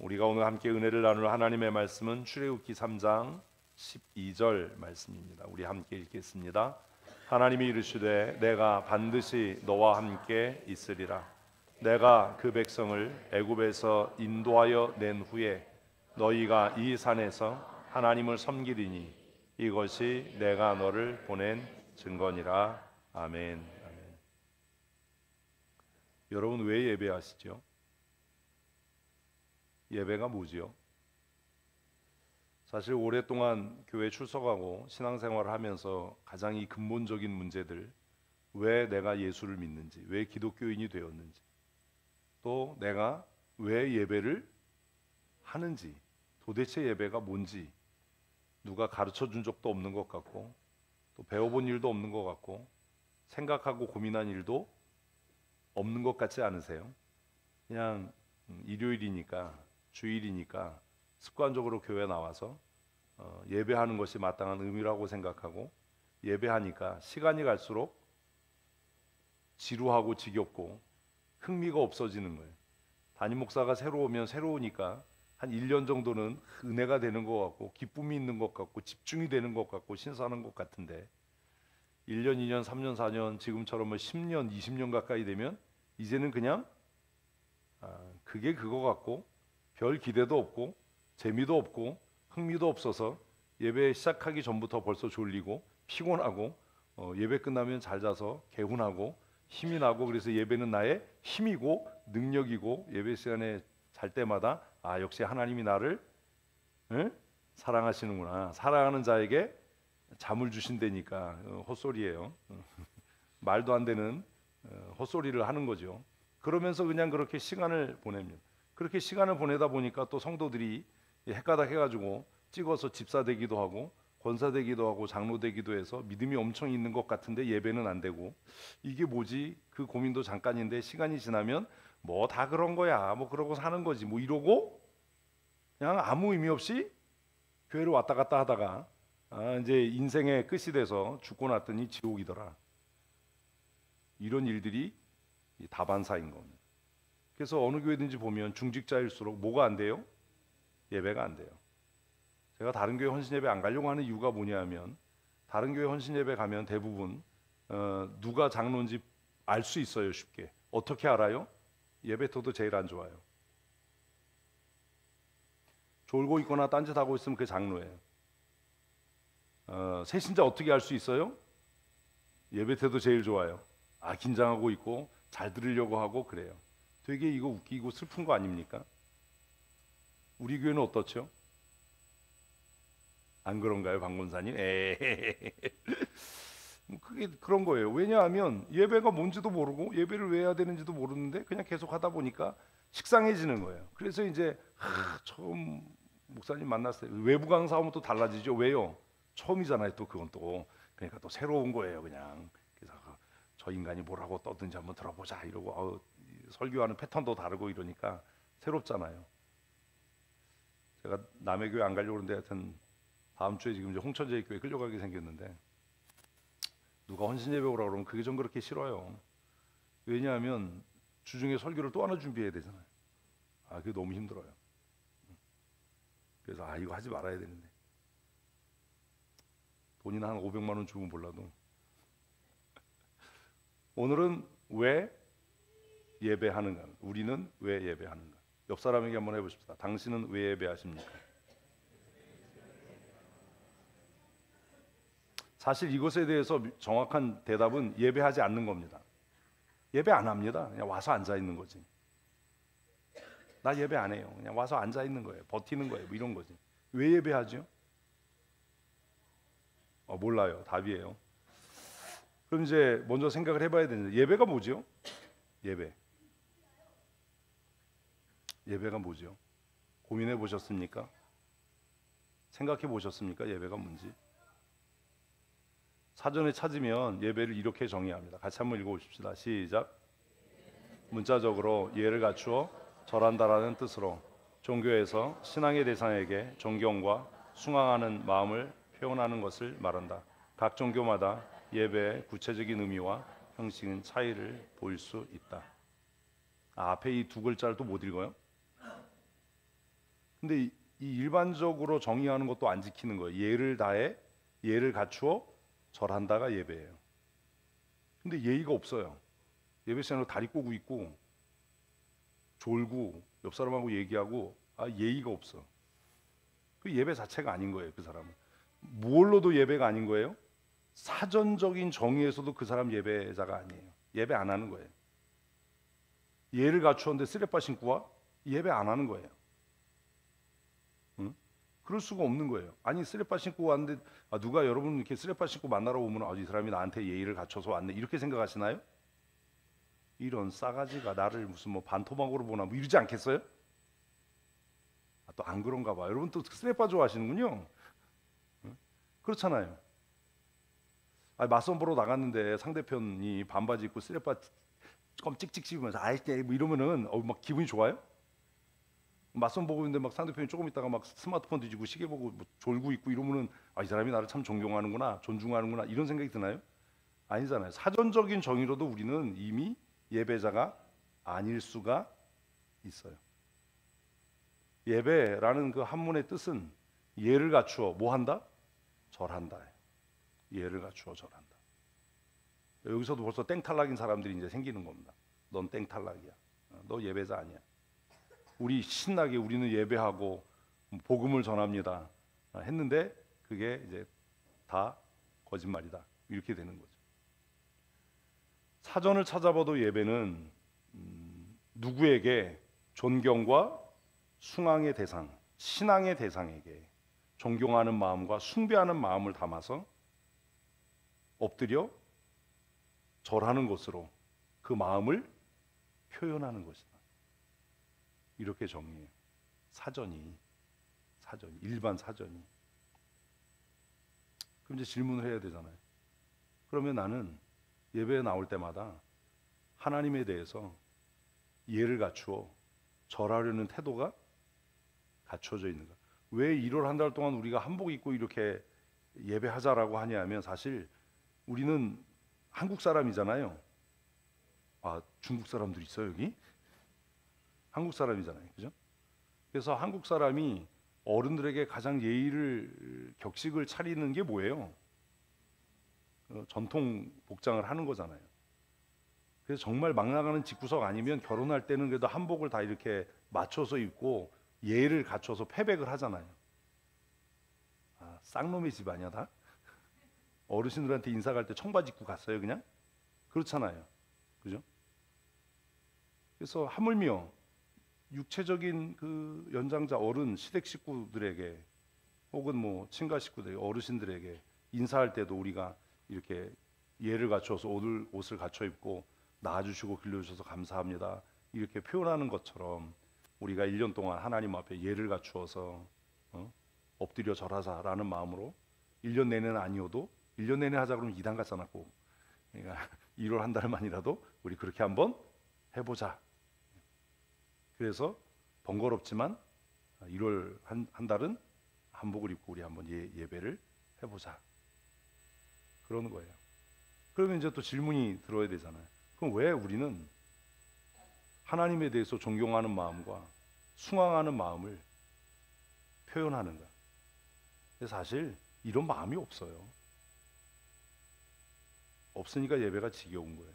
우리가 오늘 함께 은혜를 나눌 하나님의 말씀은 출애굽기 3장 12절 말씀입니다. 우리 함께 읽겠습니다. 하나님이 이르시되 내가 반드시 너와 함께 있으리라. 내가 그 백성을 애굽에서 인도하여 낸 후에 너희가 이 산에서 하나님을 섬기리니 이것이 내가 너를 보낸 증거니라. 아멘. 아멘. 여러분 왜 예배하시죠? 예배가 뭐지요? 사실 오랫동안 교회 출석하고 신앙생활을 하면서 가장 이 근본적인 문제들, 왜 내가 예수를 믿는지, 왜 기독교인이 되었는지, 또 내가 왜 예배를 하는지, 도대체 예배가 뭔지 누가 가르쳐 준 적도 없는 것 같고, 또 배워본 일도 없는 것 같고, 생각하고 고민한 일도 없는 것 같지 않으세요? 그냥 일요일이니까, 주일이니까 습관적으로 교회 나와서 예배하는 것이 마땅한 의미라고 생각하고, 예배하니까 시간이 갈수록 지루하고 지겹고 흥미가 없어지는 거예요. 담임 목사가 새로 오면 새로우니까 한 1년 정도는 은혜가 되는 것 같고, 기쁨이 있는 것 같고, 집중이 되는 것 같고, 신선한 것 같은데 1년, 2년, 3년, 4년, 지금처럼 10년, 20년 가까이 되면 이제는 그냥 그게 그거 같고, 별 기대도 없고 재미도 없고 흥미도 없어서 예배 시작하기 전부터 벌써 졸리고 피곤하고, 예배 끝나면 잘 자서 개운하고 힘이 나고, 그래서 예배는 나의 힘이고 능력이고, 예배 시간에 잘 때마다 역시 하나님이 나를 사랑하시는구나, 사랑하는 자에게 잠을 주신다니까 헛소리예요. 말도 안 되는 헛소리를 하는 거죠. 그러면서 그냥 그렇게 시간을 보냅니다. 그렇게 시간을 보내다 보니까 또 성도들이 헷가닥 해가지고 찍어서 집사 되기도 하고 권사 되기도 하고 장로 되기도 해서 믿음이 엄청 있는 것 같은데 예배는 안 되고, 이게 뭐지? 그 고민도 잠깐인데 시간이 지나면 뭐 다 그런 거야, 뭐 그러고 사는 거지, 뭐 이러고 그냥 아무 의미 없이 교회를 왔다 갔다 하다가 이제 인생의 끝이 돼서 죽고 났더니 지옥이더라. 이런 일들이 다반사인 겁니다. 그래서 어느 교회든지 보면 중직자일수록 뭐가 안 돼요? 예배가 안 돼요. 제가 다른 교회 헌신 예배 안 가려고 하는 이유가 뭐냐면, 다른 교회 헌신 예배 가면 대부분 누가 장로인지 알 수 있어요. 쉽게. 어떻게 알아요? 예배토도 제일 안 좋아요. 졸고 있거나 딴짓하고 있으면 그 장로예요. 새신자 어떻게 알 수 있어요? 예배태도 제일 좋아요. 긴장하고 있고 잘 들으려고 하고 그래요. 되게 이거 웃기고 슬픈 거 아닙니까? 우리 교회는 어떻죠? 안 그런가요, 방금사님? 그게 그런 거예요. 왜냐하면 예배가 뭔지도 모르고 예배를 왜 해야 되는지도 모르는데 그냥 계속 하다 보니까 식상해지는 거예요. 그래서 이제 처음 목사님 만났을 때 외부 강사하면 또 달라지죠. 왜요? 처음이잖아요. 또 그건 또 그러니까 또 새로운 거예요. 그냥 그래서 저 인간이 뭐라고 떠든지 한번 들어보자 이러고 설교하는 패턴도 다르고 이러니까 새롭잖아요. 제가 남의 교회 안 가려고 그러는데 하여튼 다음 주에 지금 이제 홍천제 교회 끌려가게 생겼는데, 누가 헌신 예배 오라고 그러면 그게 좀 그렇게 싫어요. 왜냐하면 주중에 설교를 또 하나 준비해야 되잖아요. 그게 너무 힘들어요. 그래서 이거 하지 말아야 되는데, 돈이나 한 500만 원 주면 몰라도. 오늘은 왜 예배하는가? 우리는 왜 예배하는가? 옆 사람에게 한번 해보십시다. 당신은 왜 예배하십니까? 사실 이것에 대해서 정확한 대답은 예배하지 않는 겁니다. 예배 안 합니다. 그냥 와서 앉아 있는 거지. 나 예배 안 해요. 그냥 와서 앉아 있는 거예요. 버티는 거예요. 뭐 이런 거지. 왜 예배하죠? 몰라요. 답이에요. 그럼 이제 먼저 생각을 해봐야 되는데, 예배가 뭐죠? 예배가 뭐죠? 고민해 보셨습니까? 생각해 보셨습니까? 예배가 뭔지? 사전에 찾으면 예배를 이렇게 정의합니다. 같이 한번 읽어보십시다. 시작. 문자적으로 예를 갖추어 절한다라는 뜻으로 종교에서 신앙의 대상에게 존경과 숭앙하는 마음을 표현하는 것을 말한다. 각 종교마다 예배의 구체적인 의미와 형식은 차이를 보일 수 있다. 앞에 이 두 글자를 또 못 읽어요? 근데 이 일반적으로 정의하는 것도 안 지키는 거예요. 예를 다해 예를 갖추어 절한다가 예배예요. 근데 예의가 없어요. 예배 시간에 다리 꼬고 있고 졸고 옆 사람하고 얘기하고 예의가 없어. 그 예배 자체가 아닌 거예요. 그 사람은 무얼로도 예배가 아닌 거예요. 사전적인 정의에서도 그 사람 예배자가 아니에요. 예배 안 하는 거예요. 예를 갖추었는데 쓰레빠 신고 와? 예배 안 하는 거예요. 응? 그럴 수가 없는 거예요. 아니 쓰레빠 신고 왔는데 누가 여러분 이렇게 쓰레빠 신고 만나러 오면 이 사람이 나한테 예의를 갖춰서 왔네 이렇게 생각하시나요? 이런 싸가지가 나를 무슨 뭐 반토막으로 보나 뭐 이러지 않겠어요? 또 안 그런가 봐. 여러분 또 쓰레빠 좋아하시는군요. 응? 그렇잖아요. 맞선 보러 나갔는데 상대편이 반바지 입고 쓰레빠 껌 찍찍 씹으면서 뭐 이러면은 막 기분이 좋아요? 맞선 보고 있는데 막 상대편이 조금 있다가 막 스마트폰 뒤지고 시계 보고 뭐 졸고 있고 이러면은 이 사람이 나를 참 존경하는구나, 존중하는구나 이런 생각이 드나요? 아니잖아요. 사전적인 정의로도 우리는 이미 예배자가 아닐 수가 있어요. 예배라는 그 한문의 뜻은 예를 갖추어 뭐 한다? 절한다. 예를 갖추어 절한다. 여기서도 벌써 땡탈락인 사람들이 이제 생기는 겁니다. 넌 땡탈락이야. 너 예배자 아니야. 우리 신나게 우리는 예배하고 복음을 전합니다. 했는데 그게 이제 다 거짓말이다. 이렇게 되는 거죠. 사전을 찾아봐도 예배는 누구에게 존경과 숭앙의 대상, 신앙의 대상에게 존경하는 마음과 숭배하는 마음을 담아서 엎드려 절하는 것으로 그 마음을 표현하는 것이다. 이렇게 정리해요. 사전이 일반 사전이. 그럼 이제 질문을 해야 되잖아요. 그러면 나는 예배에 나올 때마다 하나님에 대해서 예를 갖추어 절하려는 태도가 갖춰져 있는가? 왜 1월 한 달 동안 우리가 한복 입고 이렇게 예배하자라고 하냐면 사실 우리는 한국 사람이잖아요. 중국 사람들 있어요 여기? 한국 사람이잖아요, 그죠? 그래서 한국 사람이 어른들에게 가장 격식을 차리는 게 뭐예요? 전통 복장을 하는 거잖아요. 그래서 정말 막 나가는 집구석 아니면 결혼할 때는 그래도 한복을 다 이렇게 맞춰서 입고 예를 갖춰서 패백을 하잖아요. 쌍놈의 집 아니야 다? 어르신들한테 인사 갈 때 청바지 입고 갔어요 그냥? 그렇잖아요, 그죠? 그래서 하물며 육체적인 그 연장자 어른 시댁 식구들에게 혹은 뭐 친가 식구들 어르신들에게 인사할 때도 우리가 이렇게 예를 갖춰서 옷을 갖춰 입고 낳아주시고 길러주셔서 감사합니다 이렇게 표현하는 것처럼 우리가 1년 동안 하나님 앞에 예를 갖추어서 엎드려 절하자라는 마음으로 1년 내내는 아니어도 1년 내내 하자 그러면 이단 같잖아. 그러니까 1월 한 달만이라도 우리 그렇게 한번 해보자. 그래서 번거롭지만 1월 한 달은 한복을 입고 우리 한번 예배를 해보자. 그러는 거예요. 그러면 이제 또 질문이 들어야 되잖아요. 그럼 왜 우리는 하나님에 대해서 존경하는 마음과 숭앙하는 마음을 표현하는가? 사실 이런 마음이 없어요. 없으니까 예배가 지겨운 거예요.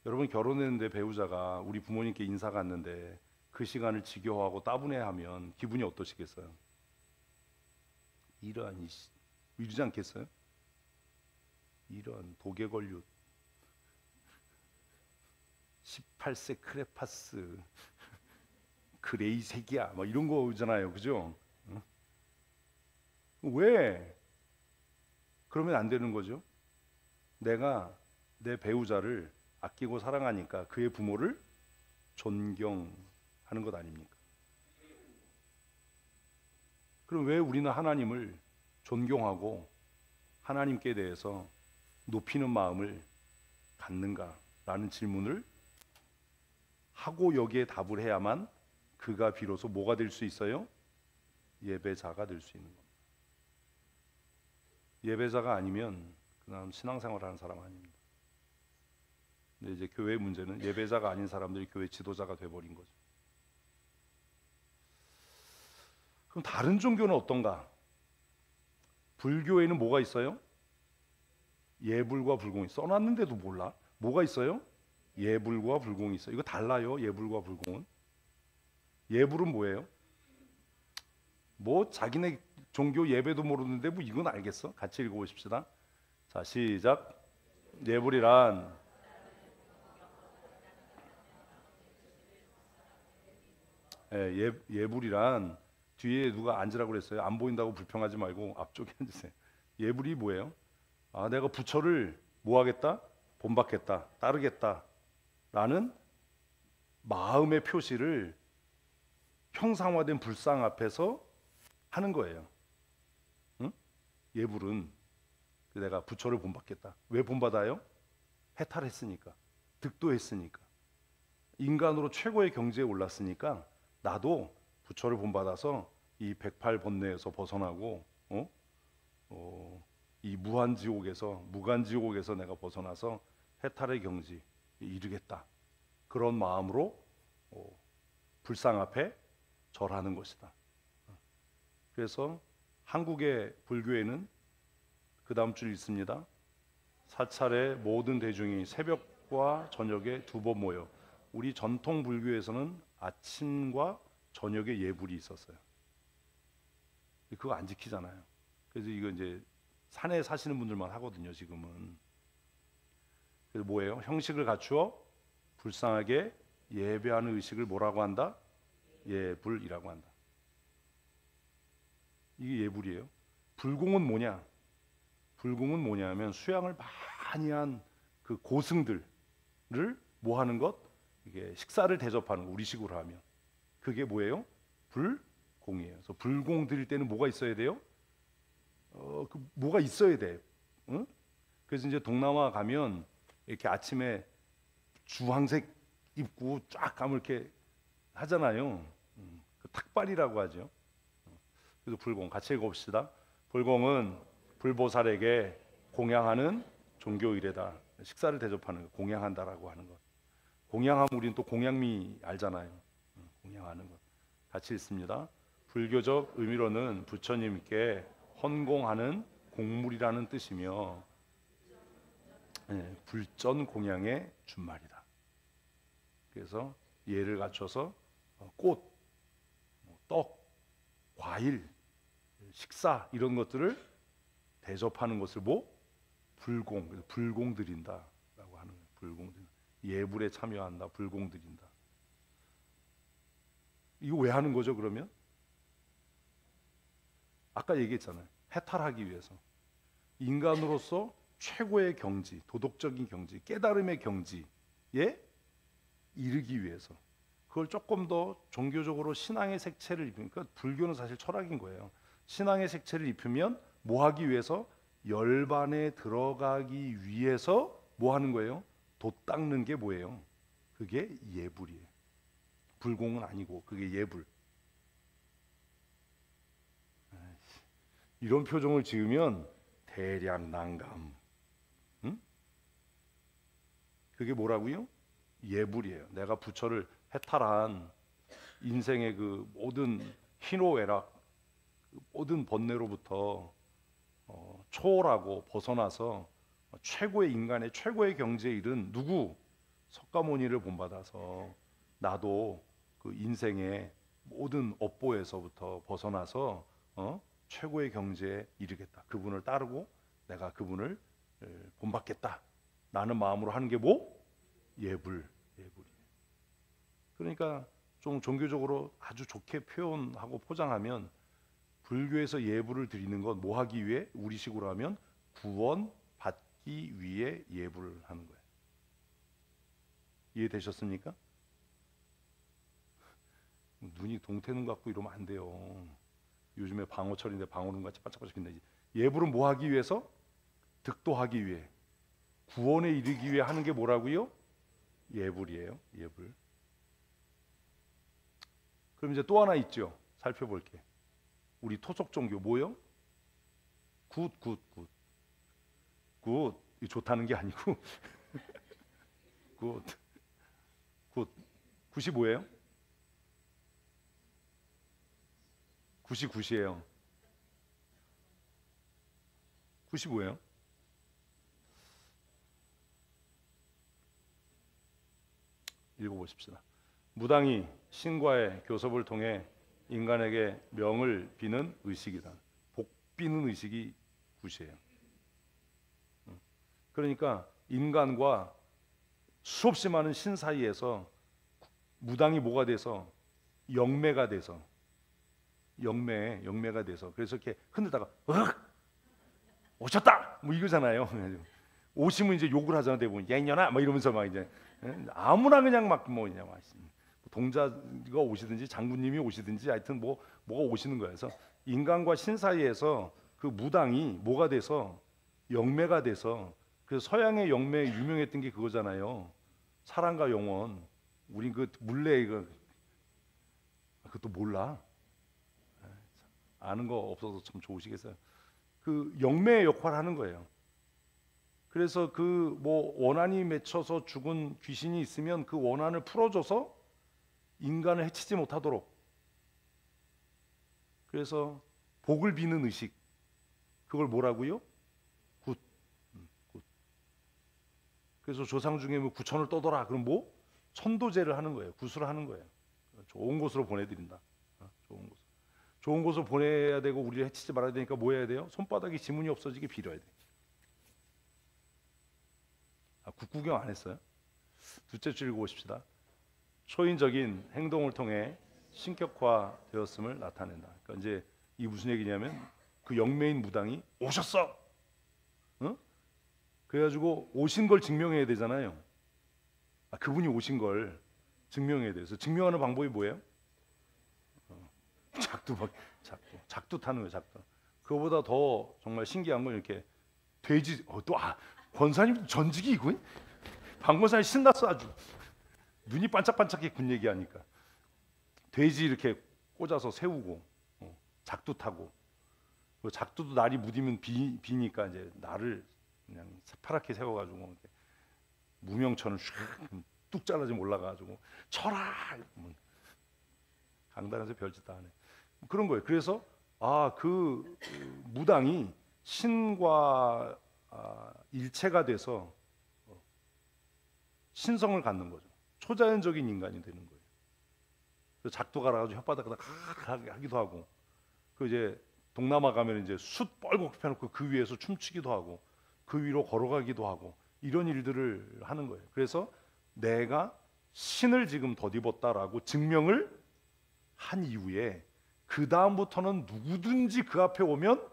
여러분 결혼했는데 배우자가 우리 부모님께 인사 갔는데 그 시간을 지겨워하고 따분해하면 기분이 어떠시겠어요? 이러지 않겠어요? 이런 독에 걸류 18세 크레파스 그레이 색이야 막 이런 거잖아요, 그죠? 왜 그러면 안 되는 거죠? 내가 내 배우자를 아끼고 사랑하니까 그의 부모를 존경하는 것 아닙니까? 그럼 왜 우리는 하나님을 존경하고 하나님께 대해서 높이는 마음을 갖는가라는 질문을 하고 여기에 답을 해야만 그가 비로소 뭐가 될 수 있어요? 예배자가 될 수 있는 겁니다. 예배자가 아니면 그냥 신앙생활하는 사람 아닙니다. 근데 이제 교회 문제는 예배자가 아닌 사람들이 교회 지도자가 돼버린 거죠. 그럼 다른 종교는 어떤가? 불교에는 뭐가 있어요? 예불과 불공이 써놨는데도 몰라? 뭐가 있어요? 예불과 불공이 있어요. 이거 달라요. 예불과 불공은. 예불은 뭐예요? 뭐 자기네 종교 예배도 모르는데 뭐 이건 알겠어? 같이 읽어보십시다. 자, 시작. 예불이란 예불이란 뒤에 누가 앉으라고 그랬어요? 안 보인다고 불평하지 말고 앞쪽에 앉으세요. 예불이 뭐예요? 아, 내가 부처를 뭐 하겠다? 본받겠다, 따르겠다 라는 마음의 표시를 형상화된 불상 앞에서 하는 거예요. 응? 예불은 내가 부처를 본받겠다. 왜 본받아요? 해탈했으니까, 득도했으니까, 인간으로 최고의 경지에 올랐으니까 나도 부처를 본받아서 이 108번뇌에서 벗어나고 이 무간지옥에서 내가 벗어나서 해탈의 경지에 이르겠다. 그런 마음으로 불상 앞에 절하는 것이다. 그래서 한국의 불교에는 그 다음 줄 있습니다. 사찰에 모든 대중이 새벽과 저녁에 2번 모여. 우리 전통 불교에서는 아침과 저녁에 예불이 있었어요. 그거 안 지키잖아요. 그래서 이거 이제 산에 사시는 분들만 하거든요, 지금은. 그래서 뭐예요? 형식을 갖추어 불쌍하게 예배하는 의식을 뭐라고 한다? 예불이라고 한다. 이게 예불이에요. 불공은 뭐냐? 불공은 뭐냐면 수양을 많이 한 그 고승들을 뭐 하는 것? 이게 식사를 대접하는 거, 우리식으로 하면 그게 뭐예요? 불공이에요. 그래서 불공 드릴 때는 뭐가 있어야 돼요? 뭐가 있어야 돼. 응? 그래서 이제 동남아 가면 이렇게 아침에 주황색 입고 쫙 가면 이렇게 하잖아요. 그 탁발이라고 하죠. 그래서 불공 같이 읽어봅시다. 불공은 불보살에게 공양하는 종교 의례다. 식사를 대접하는 거, 공양한다라고 하는 것. 공양하면 우리는 또 공양미 알잖아요. 공양하는 것. 같이 읽습니다. 불교적 의미로는 부처님께 헌공하는 공물이라는 뜻이며 불전 공양의 준말이다. 그래서 예를 갖춰서 꽃, 떡, 과일, 식사 이런 것들을 대접하는 것을 불공, 불공 드린다라고 하는 거예요. 불공 드린다. 예불에 참여한다, 불공 드린다. 이거 왜 하는 거죠, 그러면? 아까 얘기했잖아요. 해탈하기 위해서. 인간으로서 최고의 경지, 도덕적인 경지, 깨달음의 경지에 이르기 위해서. 그걸 조금 더 종교적으로 신앙의 색채를 입으니까 불교는 사실 철학인 거예요. 신앙의 색채를 입히면 뭐 하기 위해서? 열반에 들어가기 위해서 뭐 하는 거예요? 돛 닦는 게 뭐예요? 그게 예불이에요. 불공은 아니고 그게 예불. 이런 표정을 지으면 대략 난감. 응? 그게 뭐라고요? 예불이에요. 내가 부처를 해탈한 인생의 그 모든 희노애락, 모든 번뇌로부터 초월하고 벗어나서 최고의 인간의 최고의 경지에 이른 누구? 석가모니를 본받아서 나도 그 인생의 모든 업보에서부터 벗어나서 최고의 경지에 이르겠다. 그분을 따르고 내가 그분을 본받겠다. 라는 마음으로 하는 게 뭐? 예불이에요. 그러니까 좀 종교적으로 아주 좋게 표현하고 포장하면 불교에서 예불을 드리는 건 뭐 하기 위해? 우리식으로 하면 구원 받기 위해 예불을 하는 거예요. 이해되셨습니까? 눈이 동태눈 같고 이러면 안 돼요. 요즘에 방어철인데 방어눈 같이 반짝반짝인데 예불은 뭐 하기 위해서? 득도하기 위해, 구원에 이르기 위해 하는 게 뭐라고요? 예불이에요. 예불. 그럼 이제 또 하나 있죠. 살펴볼게. 우리 토속 종교 뭐요? 굿. 이 좋다는 게 아니고 굿. 굿이 뭐예요? 굿이 굿이에요. 굿이 뭐예요? 읽어보십시다. 무당이 신과의 교섭을 통해 인간에게 명을 비는 의식이다. 복 비는 의식이 굿이에요. 그러니까 인간과 수없이 많은 신 사이에서 무당이 뭐가 돼서 영매가 돼서 영매가 돼서 그래서 이렇게 흔들다가 오셨다 뭐 이거잖아요. 오시면 이제 욕을 하잖아 대부분. 야 이년아 막 이러면서 막 이제 아무나 그냥 막 뭐냐 막 동자가 오시든지 장군님이 오시든지 하여튼 뭐가 오시는 거예요. 그래서 인간과 신 사이에서 그 무당이 뭐가 돼서 영매가 돼서 그 서양의 영매 유명했던 게 그거잖아요. 사랑과 영원. 우린 그 물레 이거 그것도 몰라. 아는 거 없어서 참 좋으시겠어요. 그 영매의 역할을 하는 거예요. 그래서 그 뭐 원한이 맺혀서 죽은 귀신이 있으면 그 원한을 풀어줘서 인간을 해치지 못하도록. 그래서 복을 비는 의식. 그걸 뭐라고요? 굿. 굿. 그래서 조상 중에 뭐 구천을 떠더라. 그럼 뭐 천도제를 하는 거예요. 구슬을 하는 거예요. 좋은 곳으로 보내드린다. 좋은 곳. 좋은 곳으로 보내야 되고 우리를 해치지 말아야 되니까 뭐 해야 돼요? 손바닥에 지문이 없어지게 빌어야 돼. 국구경 안 했어요? 둘째 줄 읽어보십시다. 초인적인 행동을 통해 신격화되었음을 나타낸다. 그러니까 이제 이 무슨 얘기냐면 그 영매인 무당이 오셨어. 어? 그래가지고 오신 걸 증명해야 되잖아요. 그분이 오신 걸 증명해야 돼요. 그래서 증명하는 방법이 뭐예요? 작두 타는 거예요. 작두. 그거보다 더 정말 신기한 건 이렇게 돼지 권사님 전직이 이거 방권사님 신났어 아주. 눈이 반짝반짝해 군 얘기하니까. 돼지 이렇게 꽂아서 세우고 작두 타고 그 작두도 날이 무디면 비니까 이제 날을 그냥 파랗게 세워가지고 이렇게 무명천을 뚝 잘라지면 올라가가지고 쳐라 강단에서 별짓 다 하네. 그런 거예요. 그래서 그 무당이 신과 일체가 돼서 신성을 갖는 거죠. 초자연적인 인간이 되는 거예요. 그래서 작두 갈아가지고 혓바닥에다 하기도 하고, 그 이제 동남아 가면 이제 숯 뻘겋게 펴놓고 그 위에서 춤추기도 하고, 그 위로 걸어가기도 하고 이런 일들을 하는 거예요. 그래서 내가 신을 지금 덧입었다라고 증명을 한 이후에 그 다음부터는 누구든지 그 앞에 오면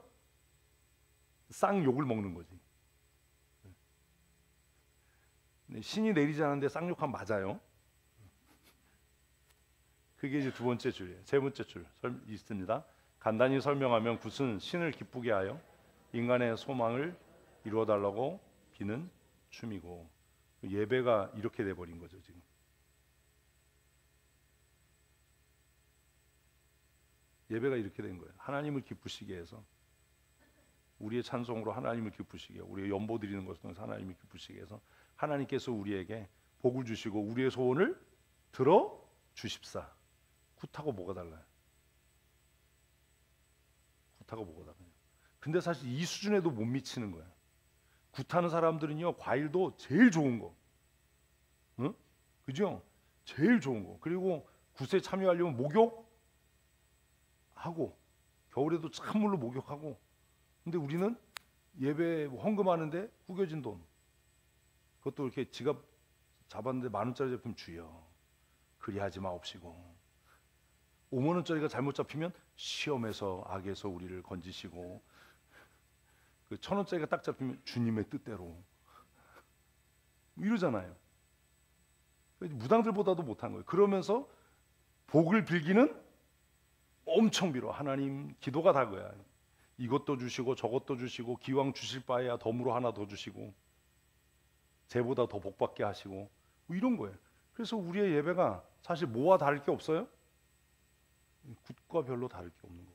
쌍욕을 먹는 거지. 신이 내리지 않는데 쌍욕하면 맞아요. 그게 이제 두 번째 줄이에요. 세 번째 줄 있습니다. 간단히 설명하면 굿은 신을 기쁘게 하여 인간의 소망을 이루어달라고 비는 춤이고, 예배가 이렇게 돼버린 거죠 지금. 예배가 이렇게 된 거예요. 하나님을 기쁘시게 해서, 우리의 찬송으로 하나님을 기쁘시게, 우리의 연보 드리는 것을 통해서 하나님을 기쁘시게 해서 하나님께서 우리에게 복을 주시고 우리의 소원을 들어 주십사. 굿하고 뭐가 달라요? 굿하고 뭐가 달라요? 근데 사실 이 수준에도 못 미치는 거야. 굿하는 사람들은요, 과일도 제일 좋은 거, 응? 그죠? 제일 좋은 거. 그리고 굿에 참여하려면 목욕하고, 겨울에도 찬물로 목욕하고. 근데 우리는 예배 헌금하는데 구겨진 돈, 그것도 이렇게 지갑 잡았는데 10,000원짜리 잡히면 주여 그리하지 마옵시고, 50,000원짜리가 잘못 잡히면 시험에서 악에서 우리를 건지시고, 그 1,000원짜리가 딱 잡히면 주님의 뜻대로 이러잖아요. 무당들보다도 못한 거예요. 그러면서 복을 빌기는 엄청 빌어. 하나님, 기도가 다 그거야. 이것도 주시고 저것도 주시고, 기왕 주실 바에야 덤으로 하나 더 주시고, 쟤보다 더 복받게 하시고, 뭐 이런 거예요. 그래서 우리의 예배가 사실 뭐와 다를 게 없어요? 굿과 별로 다를 게 없는 거.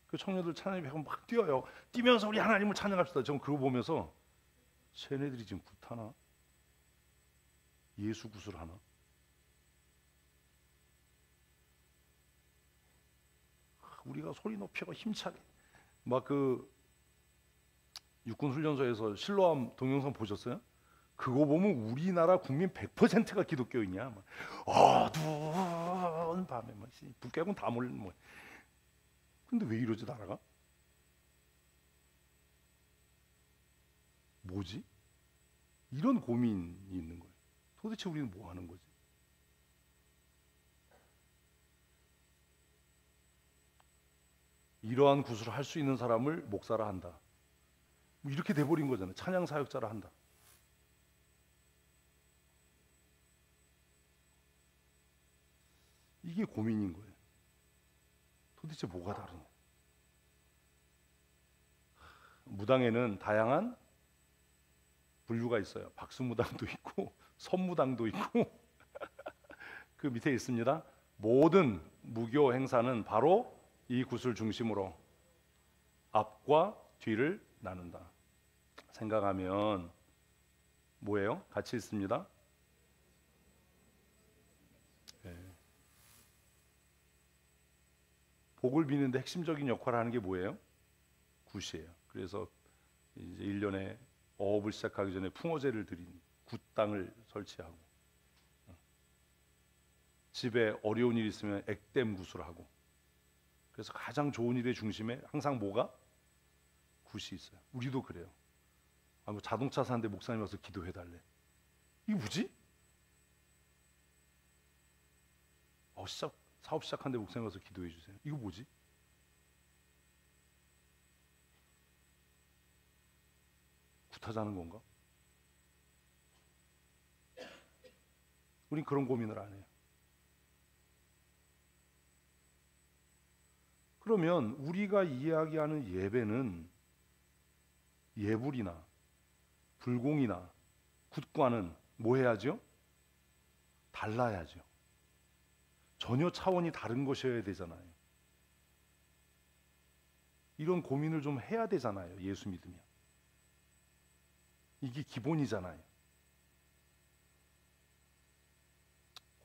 그 청년들 찬양이 배고 막 뛰어요. 뛰면서 우리 하나님을 찬양합시다. 전 그거 보면서 쟤네들이 지금 굿하나? 예수 굿을 하나? 우리가 소리 높이고 힘차게 막 그 육군 훈련소에서 실로암 동영상 보셨어요? 그거 보면 우리나라 국민 100%가 기독교인이야. 막 어두운 밤에 막 북괴군 다 몰려. 뭐. 근데 왜 이러지 나라가? 뭐지? 이런 고민이 있는 거예요. 도대체 우리는 뭐 하는 거지? 이러한 구술을 할 수 있는 사람을 목사라 한다. 뭐 이렇게 돼버린 거잖아요. 찬양 사역자라 한다. 이게 고민인 거예요. 도대체 뭐가 다르냐? 무당에는 다양한 분류가 있어요. 박수무당도 있고 선무당도 있고 그 밑에 있습니다. 모든 무교 행사는 바로 이 굿을 중심으로 앞과 뒤를 나눈다. 생각하면 뭐예요? 같이 있습니다. 네. 복을 비는데 핵심적인 역할을 하는 게 뭐예요? 굿이에요. 그래서 이제 1년에 어업을 시작하기 전에 풍어제를 드린 굿당을 설치하고 집에 어려운 일 있으면 액땜 굿을 하고 그래서 가장 좋은 일의 중심에 항상 뭐가? 굿이 있어요. 우리도 그래요. 뭐 자동차 사는데 목사님 와서 기도해달래. 이게 뭐지? 사업 시작하는데 목사님 와서 기도해 주세요. 이거 뭐지? 굿하자는 건가? 우린 그런 고민을 안 해요. 그러면 우리가 이야기하는 예배는 예불이나 불공이나 굿과는 뭐 해야죠? 달라야죠. 전혀 차원이 다른 것이어야 되잖아요. 이런 고민을 좀 해야 되잖아요. 예수 믿으면. 이게 기본이잖아요.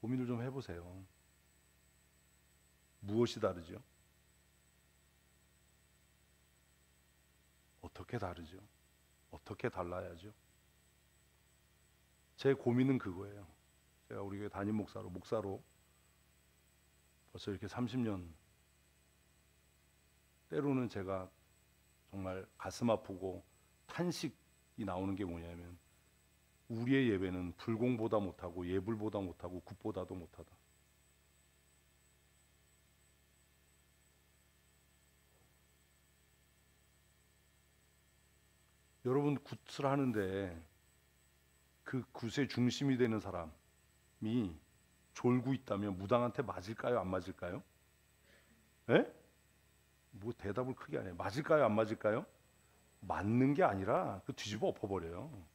고민을 좀 해보세요. 무엇이 다르죠? 어떻게 다르죠? 어떻게 달라야죠? 제 고민은 그거예요. 제가 우리 교회 담임 목사로 벌써 이렇게 30년, 때로는 제가 정말 가슴 아프고 탄식이 나오는 게 뭐냐면 우리의 예배는 불공보다 못하고 예불보다 못하고 굿보다도 못하다. 여러분 굿을 하는데 그 굿의 중심이 되는 사람이 졸고 있다면 무당한테 맞을까요? 안 맞을까요? 예? 뭐 대답을 크게 안 해요. 맞을까요? 안 맞을까요? 맞는 게 아니라 그 뒤집어 엎어버려요.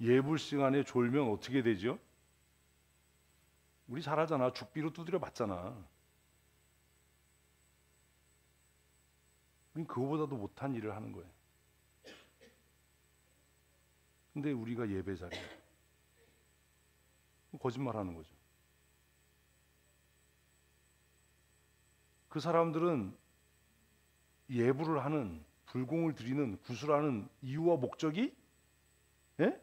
예불 시간에 졸면 어떻게 되죠? 우리 잘 하잖아. 죽비로 두드려 맞잖아. 우린 그거보다도 못한 일을 하는 거예요. 근데 우리가 예배 자리에 거짓말하는 거죠. 그 사람들은 예불을 하는, 불공을 드리는, 구슬하는 이유와 목적이 예?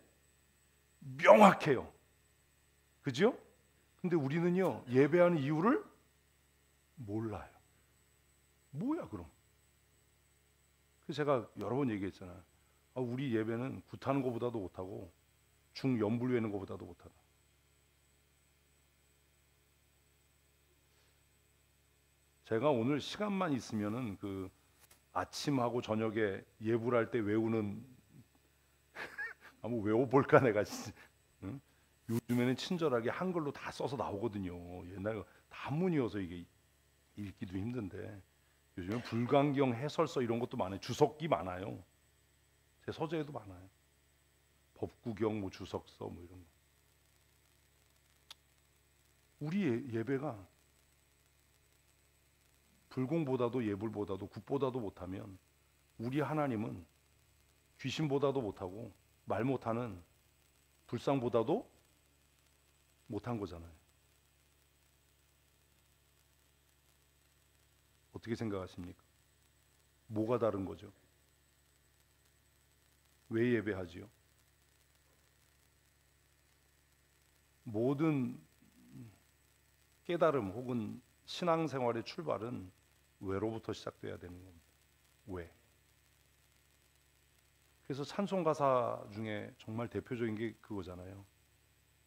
명확해요. 그죠? 근데 우리는요, 예배하는 이유를 몰라요. 뭐야 그럼? 그래서 제가 여러 번 얘기했잖아요. 우리 예배는 굿하는 것보다도 못하고 중연불 외는 것보다도 못하다. 제가 오늘 시간만 있으면은 그 아침하고 저녁에 예불할 때 외우는 한번 외워볼까 내가. 응? 요즘에는 친절하게 한글로 다 써서 나오거든요. 옛날에 한문이어서 이게 읽기도 힘든데 요즘은 불광경 해설서 이런 것도 많아요. 주석기 많아요. 제 서재에도 많아요. 법구경, 뭐 주석서, 뭐 이런 거. 우리 예배가 불공보다도 예불보다도 굿보다도 못하면 우리 하나님은 귀신보다도 못하고 말 못하는 불상보다도 못한 거잖아요. 어떻게 생각하십니까? 뭐가 다른 거죠? 왜 예배하지요? 모든 깨달음 혹은 신앙생활의 출발은 왜로부터 시작돼야 되는 겁니다. 왜? 그래서 찬송 가사 중에 정말 대표적인 게 그거잖아요.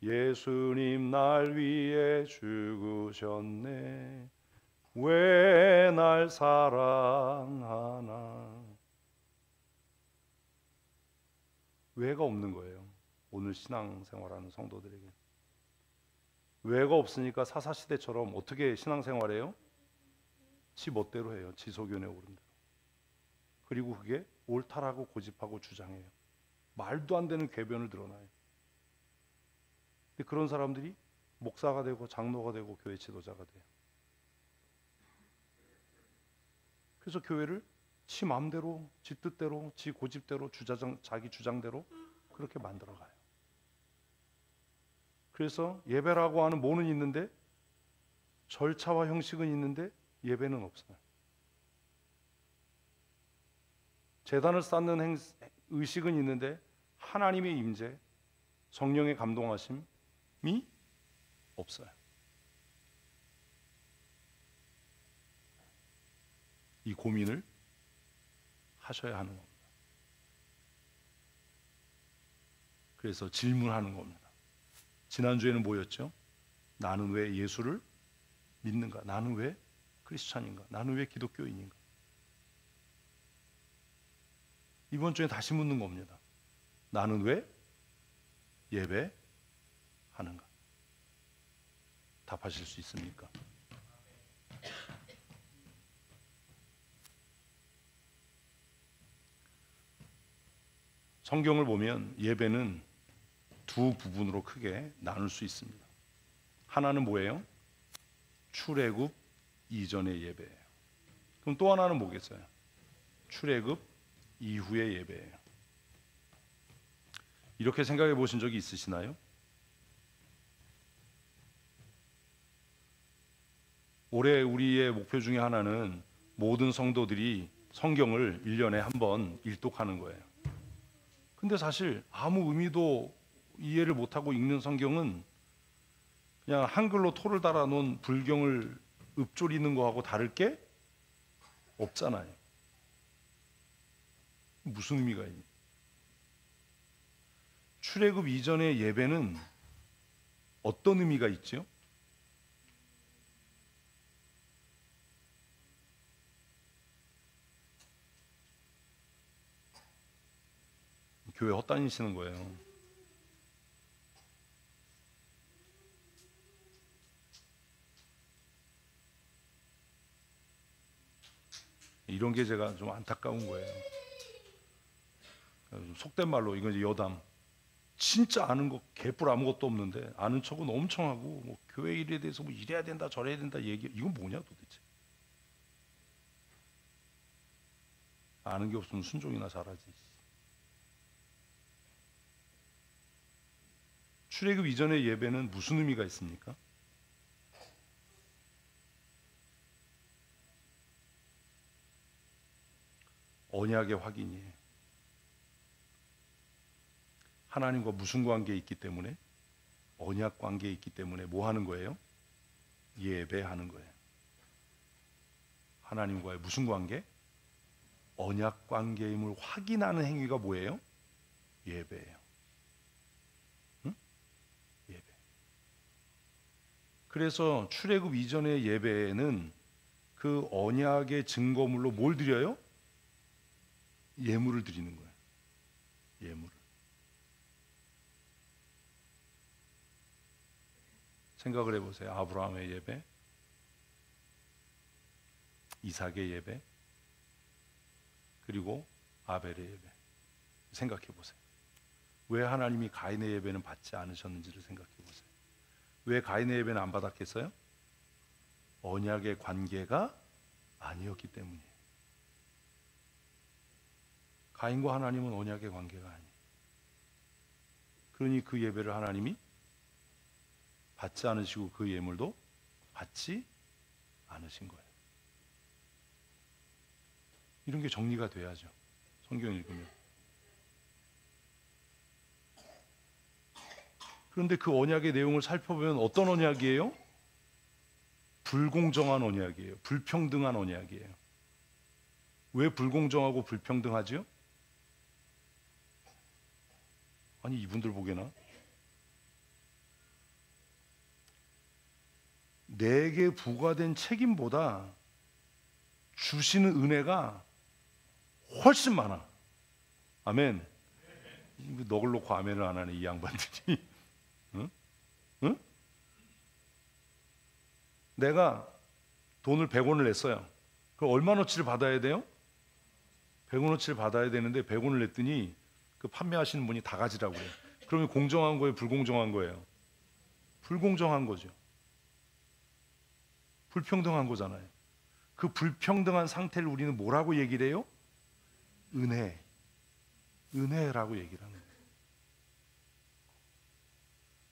예수님 날 위해 죽으셨네. 왜 날 사랑하나. 왜가 없는 거예요. 오늘 신앙생활하는 성도들에게. 왜가 없으니까 사사시대처럼 어떻게 신앙생활해요? 지 멋대로 해요. 지 소견에 오른 대로. 그리고 그게 옳다라고 고집하고 주장해요. 말도 안 되는 궤변을 드러나요. 근데 그런 사람들이 목사가 되고 장로가 되고 교회 지도자가 돼요. 그래서 교회를 지 마음대로, 지 뜻대로, 지 고집대로, 자기 주장대로 그렇게 만들어가요. 그래서 예배라고 하는 뭐는 있는데 절차와 형식은 있는데 예배는 없어요. 제단을 쌓는 의식은 있는데 하나님의 임재, 성령의 감동하심이 없어요. 이 고민을 하셔야 하는 겁니다. 그래서 질문하는 겁니다. 지난주에는 뭐였죠? 나는 왜 예수를 믿는가? 나는 왜 크리스찬인가? 나는 왜 기독교인인가? 이번 주에 다시 묻는 겁니다. 나는 왜 예배하는가? 답하실 수 있습니까? 성경을 보면 예배는 두 부분으로 크게 나눌 수 있습니다. 하나는 뭐예요? 출애굽 이전의 예배예요. 그럼 또 하나는 뭐겠어요? 출애굽 이후의 예배예요. 이렇게 생각해 보신 적이 있으시나요? 올해 우리의 목표 중에 하나는 모든 성도들이 성경을 1년에 한 번 일독하는 거예요. 근데 사실 아무 의미도 이해를 못하고 읽는 성경은 그냥 한글로 토를 달아놓은 불경을 읊조리는 거하고 다를 게 없잖아요. 무슨 의미가 있니? 출애굽 이전의 예배는 어떤 의미가 있죠? 교회 헛다니시는 거예요. 이런 게 제가 좀 안타까운 거예요. 속된 말로 이건 이제 여담. 진짜 아는 거 개뿔 아무것도 없는데 아는 척은 엄청 하고 뭐 교회 일에 대해서 뭐 이래야 된다 저래야 된다 얘기. 이건 뭐냐 도대체. 아는 게 없으면 순종이나 잘하지. 출애굽 이전의 예배는 무슨 의미가 있습니까? 언약의 확인이에요. 하나님과 무슨 관계에 있기 때문에? 언약 관계에 있기 때문에 뭐 하는 거예요? 예배하는 거예요. 하나님과의 무슨 관계? 언약 관계임을 확인하는 행위가 뭐예요? 예배예요. 응? 예배. 그래서 출애굽 이전의 예배에는 그 언약의 증거물로 뭘 드려요? 예물을 드리는 거예요. 예물을. 생각을 해보세요. 아브라함의 예배, 이삭의 예배, 그리고 아벨의 예배. 생각해 보세요. 왜 하나님이 가인의 예배는 받지 않으셨는지를 생각해 보세요. 왜 가인의 예배는 안 받았겠어요? 언약의 관계가 아니었기 때문이에요. 가인과 하나님은 언약의 관계가 아니에요. 그러니 그 예배를 하나님이 받지 않으시고 그 예물도 받지 않으신 거예요. 이런 게 정리가 돼야죠. 성경 읽으면. 그런데 그 언약의 내용을 살펴보면 어떤 언약이에요? 불공정한 언약이에요. 불평등한 언약이에요. 왜 불공정하고 불평등하죠? 아니 이분들 보게나 내게 부과된 책임보다 주시는 은혜가 훨씬 많아. 아멘. 너글 놓고 아멘을 안 하네 이 양반들이. 응? 응? 내가 돈을 100원을 냈어요. 그럼 얼마어치를 받아야 돼요? 100원어치를 받아야 되는데 100원을 냈더니 그 판매하시는 분이 다 가지라고 그래요. 그러면 공정한 거예요? 불공정한 거예요? 불공정한 거죠. 불평등한 거잖아요. 그 불평등한 상태를 우리는 뭐라고 얘기를 해요? 은혜. 은혜라고 얘기를 하는 거예요.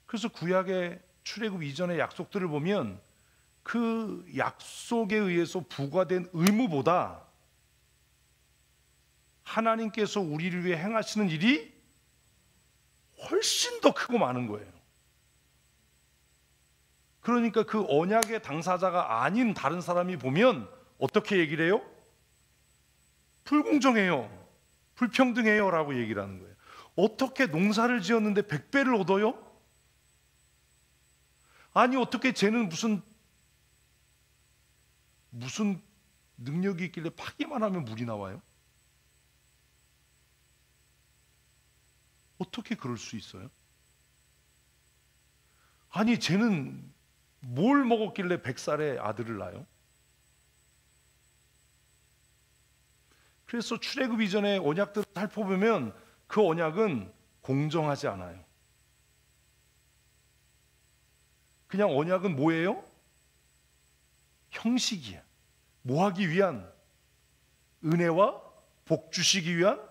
그래서 구약의 출애굽 이전의 약속들을 보면 그 약속에 의해서 부과된 의무보다 하나님께서 우리를 위해 행하시는 일이 훨씬 더 크고 많은 거예요. 그러니까 그 언약의 당사자가 아닌 다른 사람이 보면 어떻게 얘기를 해요? 불공정해요. 불평등해요 라고 얘기를 하는 거예요. 어떻게 농사를 지었는데 100배를 얻어요? 아니 어떻게 쟤는 무슨 능력이 있길래 파기만 하면 물이 나와요? 어떻게 그럴 수 있어요? 아니 쟤는 뭘 먹었길래 100살에 아들을 낳아요? 그래서 출애굽 이전의 언약들을 살펴보면 그 언약은 공정하지 않아요. 그냥 언약은 뭐예요? 형식이야. 뭐 하기 위한? 은혜와 복 주시기 위한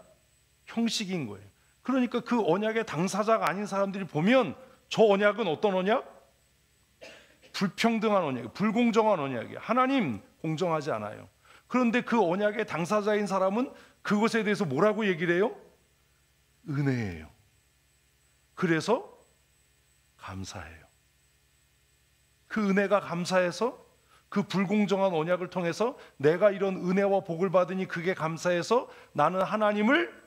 형식인 거예요. 그러니까 그 언약의 당사자가 아닌 사람들이 보면 저 언약은 어떤 언약? 불평등한 언약, 불공정한 언약이에요. 하나님 공정하지 않아요. 그런데 그 언약의 당사자인 사람은 그것에 대해서 뭐라고 얘기를 해요? 은혜예요. 그래서 감사해요. 그 은혜가 감사해서 그 불공정한 언약을 통해서 내가 이런 은혜와 복을 받으니 그게 감사해서 나는 하나님을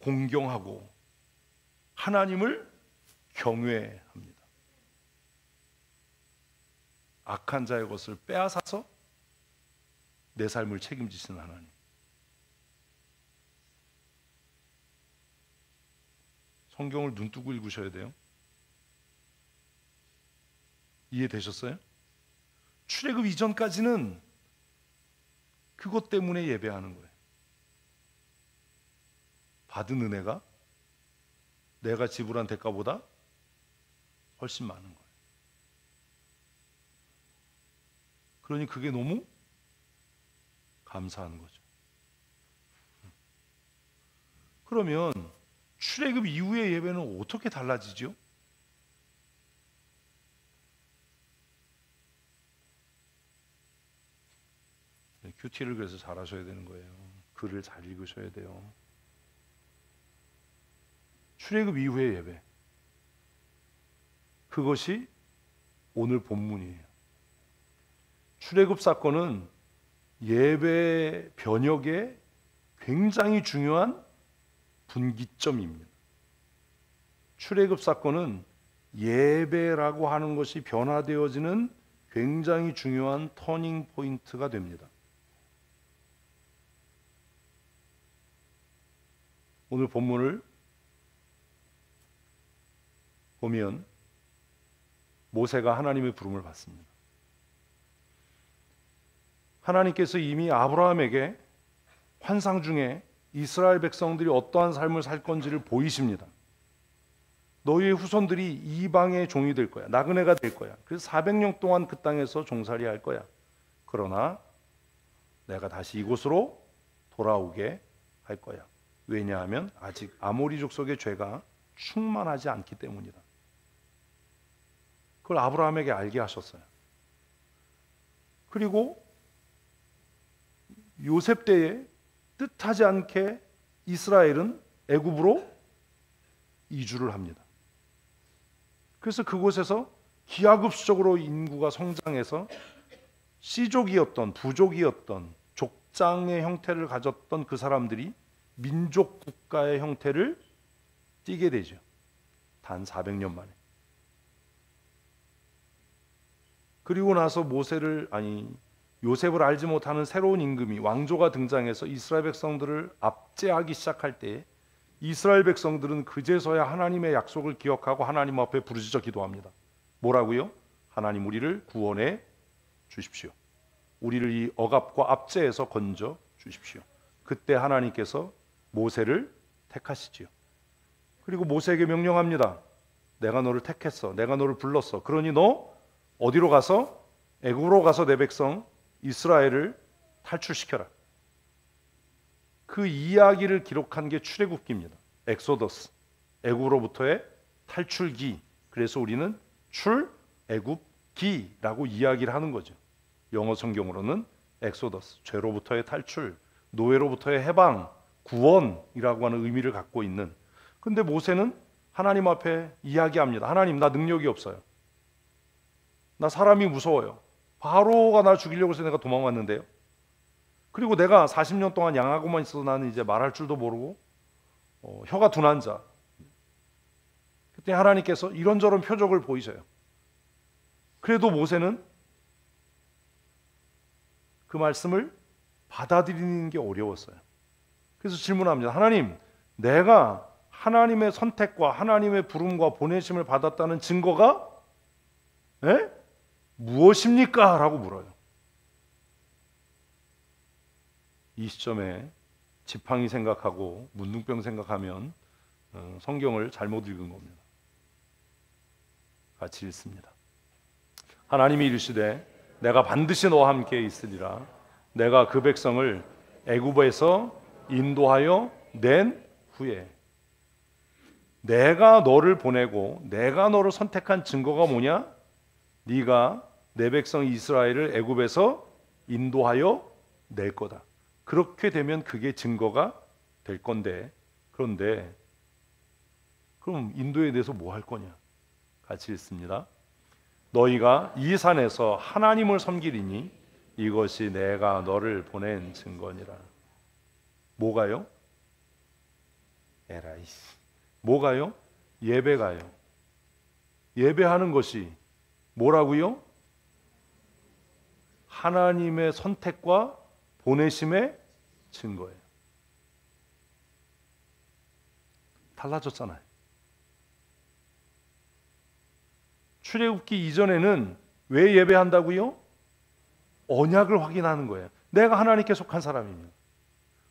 공경하고 하나님을 경외합니다. 악한 자의 것을 빼앗아서 내 삶을 책임지시는 하나님. 성경을 눈뜨고 읽으셔야 돼요. 이해되셨어요? 출애굽 이전까지는 그것 때문에 예배하는 거예요. 받은 은혜가 내가 지불한 대가보다 훨씬 많은 거예요. 그러니 그게 너무 감사한 거죠. 그러면 출애굽 이후의 예배는 어떻게 달라지죠? 큐티를 그래서 잘 하셔야 되는 거예요. 글을 잘 읽으셔야 돼요. 출애굽 이후의 예배, 그것이 오늘 본문이에요. 출애굽 사건은 예배 변혁의 굉장히 중요한 분기점입니다. 출애굽 사건은 예배라고 하는 것이 변화되어지는 굉장히 중요한 터닝 포인트가 됩니다. 오늘 본문을 보면 모세가 하나님의 부름을 받습니다. 하나님께서 이미 아브라함에게 환상 중에 이스라엘 백성들이 어떠한 삶을 살 건지를 보이십니다. 너희의 후손들이 이방의 종이 될 거야. 나그네가 될 거야. 그래서 400년 동안 그 땅에서 종살이 할 거야. 그러나 내가 다시 이곳으로 돌아오게 할 거야. 왜냐하면 아직 아모리 족속의 죄가 충만하지 않기 때문이다. 그걸 아브라함에게 알게 하셨어요. 그리고 요셉 때에 뜻하지 않게 이스라엘은 애굽으로 이주를 합니다. 그래서 그곳에서 기하급수적으로 인구가 성장해서 씨족이었던, 부족이었던, 족장의 형태를 가졌던 그 사람들이 민족 국가의 형태를 띠게 되죠. 단 400년 만에. 그리고 나서 요셉을 알지 못하는 새로운 임금이 왕조가 등장해서 이스라엘 백성들을 압제하기 시작할 때 이스라엘 백성들은 그제서야 하나님의 약속을 기억하고 하나님 앞에 부르짖어 기도합니다. 뭐라고요? 하나님, 우리를 구원해 주십시오. 우리를 이 억압과 압제에서 건져 주십시오. 그때 하나님께서 모세를 택하시지요. 그리고 모세에게 명령합니다. 내가 너를 택했어. 내가 너를 불렀어. 그러니 너 어디로 가서? 애굽으로 가서 내 백성 이스라엘을 탈출시켜라. 그 이야기를 기록한 게 출애굽기입니다. 엑소더스, 애굽으로부터의 탈출기. 그래서 우리는 출애굽기라고 이야기를 하는 거죠. 영어 성경으로는 엑소더스, 죄로부터의 탈출, 노예로부터의 해방, 구원이라고 하는 의미를 갖고 있는. 근데 모세는 하나님 앞에 이야기합니다. 하나님, 나 능력이 없어요. 나 사람이 무서워요. 바로가 나 죽이려고 해서 내가 도망왔는데요. 그리고 내가 40년 동안 양하고만 있어서 나는 이제 말할 줄도 모르고 혀가 둔한 자. 그때 하나님께서 이런저런 표적을 보이셔요. 그래도 모세는 그 말씀을 받아들이는 게 어려웠어요. 그래서 질문합니다. 하나님, 내가 하나님의 선택과 하나님의 부름과 보내심을 받았다는 증거가 무엇입니까? 라고 물어요. 이 시점에 지팡이 생각하고 문둥병 생각하면 성경을 잘못 읽은 겁니다. 같이 읽습니다. 하나님이 이르시되 내가 반드시 너와 함께 있으리라. 내가 그 백성을 애굽에서 인도하여 낸 후에. 내가 너를 보내고 내가 너를 선택한 증거가 뭐냐? 네가 내 백성 이스라엘을 애굽에서 인도하여 낼 거다. 그렇게 되면 그게 증거가 될 건데, 그런데 그럼 인도에 대해서 뭐 할 거냐? 같이 읽습니다. 너희가 이 산에서 하나님을 섬기리니 이것이 내가 너를 보낸 증거니라. 뭐가요? 에라이씨. 뭐가요? 예배가요. 예배하는 것이 뭐라고요? 하나님의 선택과 보내심의 증거예요. 달라졌잖아요. 출애굽기 이전에는 왜 예배한다고요? 언약을 확인하는 거예요. 내가 하나님께 속한 사람입니다.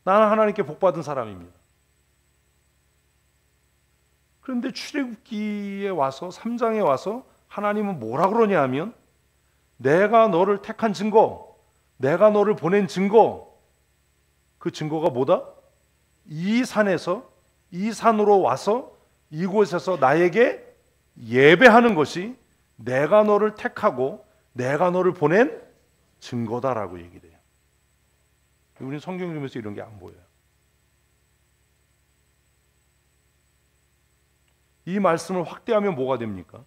나는 하나님께 복받은 사람입니다. 그런데 출애굽기에 와서 3장에 와서 하나님은 뭐라 그러냐 하면 내가 너를 택한 증거, 내가 너를 보낸 증거, 그 증거가 뭐다? 이 산에서, 이 산으로 와서 이곳에서 나에게 예배하는 것이 내가 너를 택하고 내가 너를 보낸 증거다라고 얘기를 해요. 우리는 성경 읽으면서 이런 게 안 보여요. 이 말씀을 확대하면 뭐가 됩니까?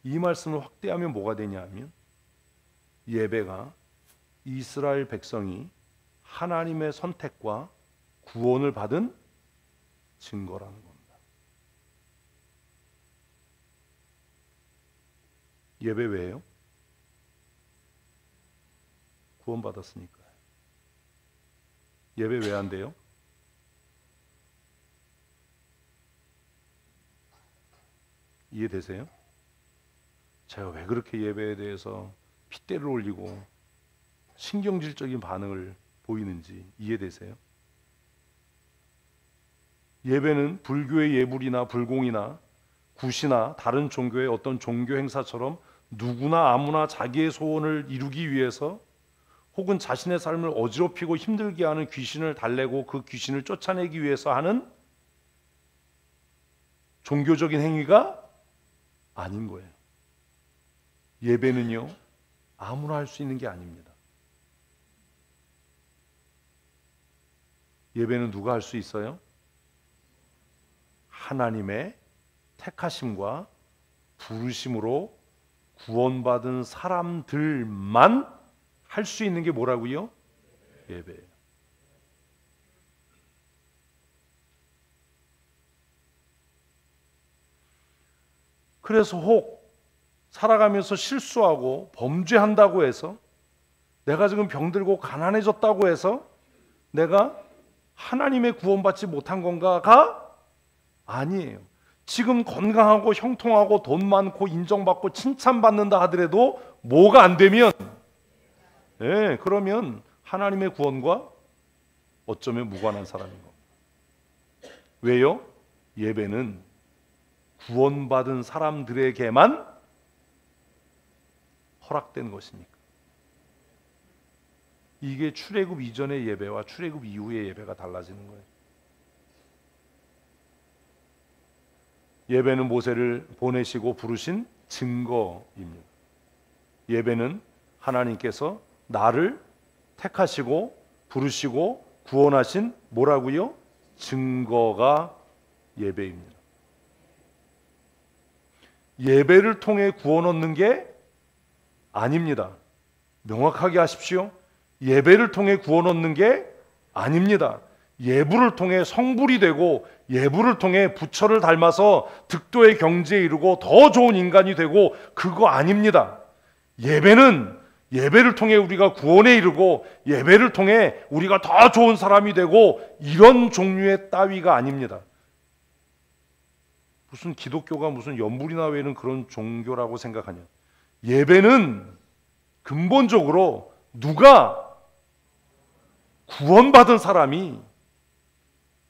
이 말씀을 확대하면 뭐가 되냐 하면 예배가 이스라엘 백성이 하나님의 선택과 구원을 받은 증거라는 겁니다. 예배 왜요? 구원받았으니까. 예배 왜 안 돼요? 이해되세요? 제가 왜 그렇게 예배에 대해서 핏대를 올리고 신경질적인 반응을 보이는지 이해되세요? 예배는 불교의 예불이나 불공이나 굿이나 다른 종교의 어떤 종교 행사처럼 누구나 아무나 자기의 소원을 이루기 위해서 혹은 자신의 삶을 어지럽히고 힘들게 하는 귀신을 달래고 그 귀신을 쫓아내기 위해서 하는 종교적인 행위가 아닌 거예요. 예배는요, 아무나 할 수 있는 게 아닙니다. 예배는 누가 할 수 있어요? 하나님의 택하심과 부르심으로 구원받은 사람들만 할 수 있는 게 뭐라고요? 예배예요. 그래서 혹 살아가면서 실수하고 범죄한다고 해서, 내가 지금 병들고 가난해졌다고 해서 내가 하나님의 구원받지 못한 건가가 아니에요. 지금 건강하고 형통하고 돈 많고 인정받고 칭찬받는다 하더라도 뭐가 안 되면, 그러면 하나님의 구원과 어쩌면 무관한 사람인 겁니다. 왜요? 예배는 구원받은 사람들에게만 허락된 것이니까. 이게 출애굽 이전의 예배와 출애굽 이후의 예배가 달라지는 거예요. 예배는 모세를 보내시고 부르신 증거입니다. 예배는 하나님께서 나를 택하시고 부르시고 구원하신 뭐라고요? 증거가 예배입니다. 예배를 통해 구원 얻는 게 아닙니다. 명확하게 하십시오. 예배를 통해 구원 얻는 게 아닙니다. 예불을 통해 성불이 되고, 예불을 통해 부처를 닮아서 득도의 경지에 이르고 더 좋은 인간이 되고, 그거 아닙니다. 예배는 예배를 통해 우리가 구원에 이르고, 예배를 통해 우리가 더 좋은 사람이 되고, 이런 종류의 따위가 아닙니다. 무슨 기독교가 무슨 연불이나 외에는 그런 종교라고 생각하냐. 예배는 근본적으로 누가 구원받은 사람이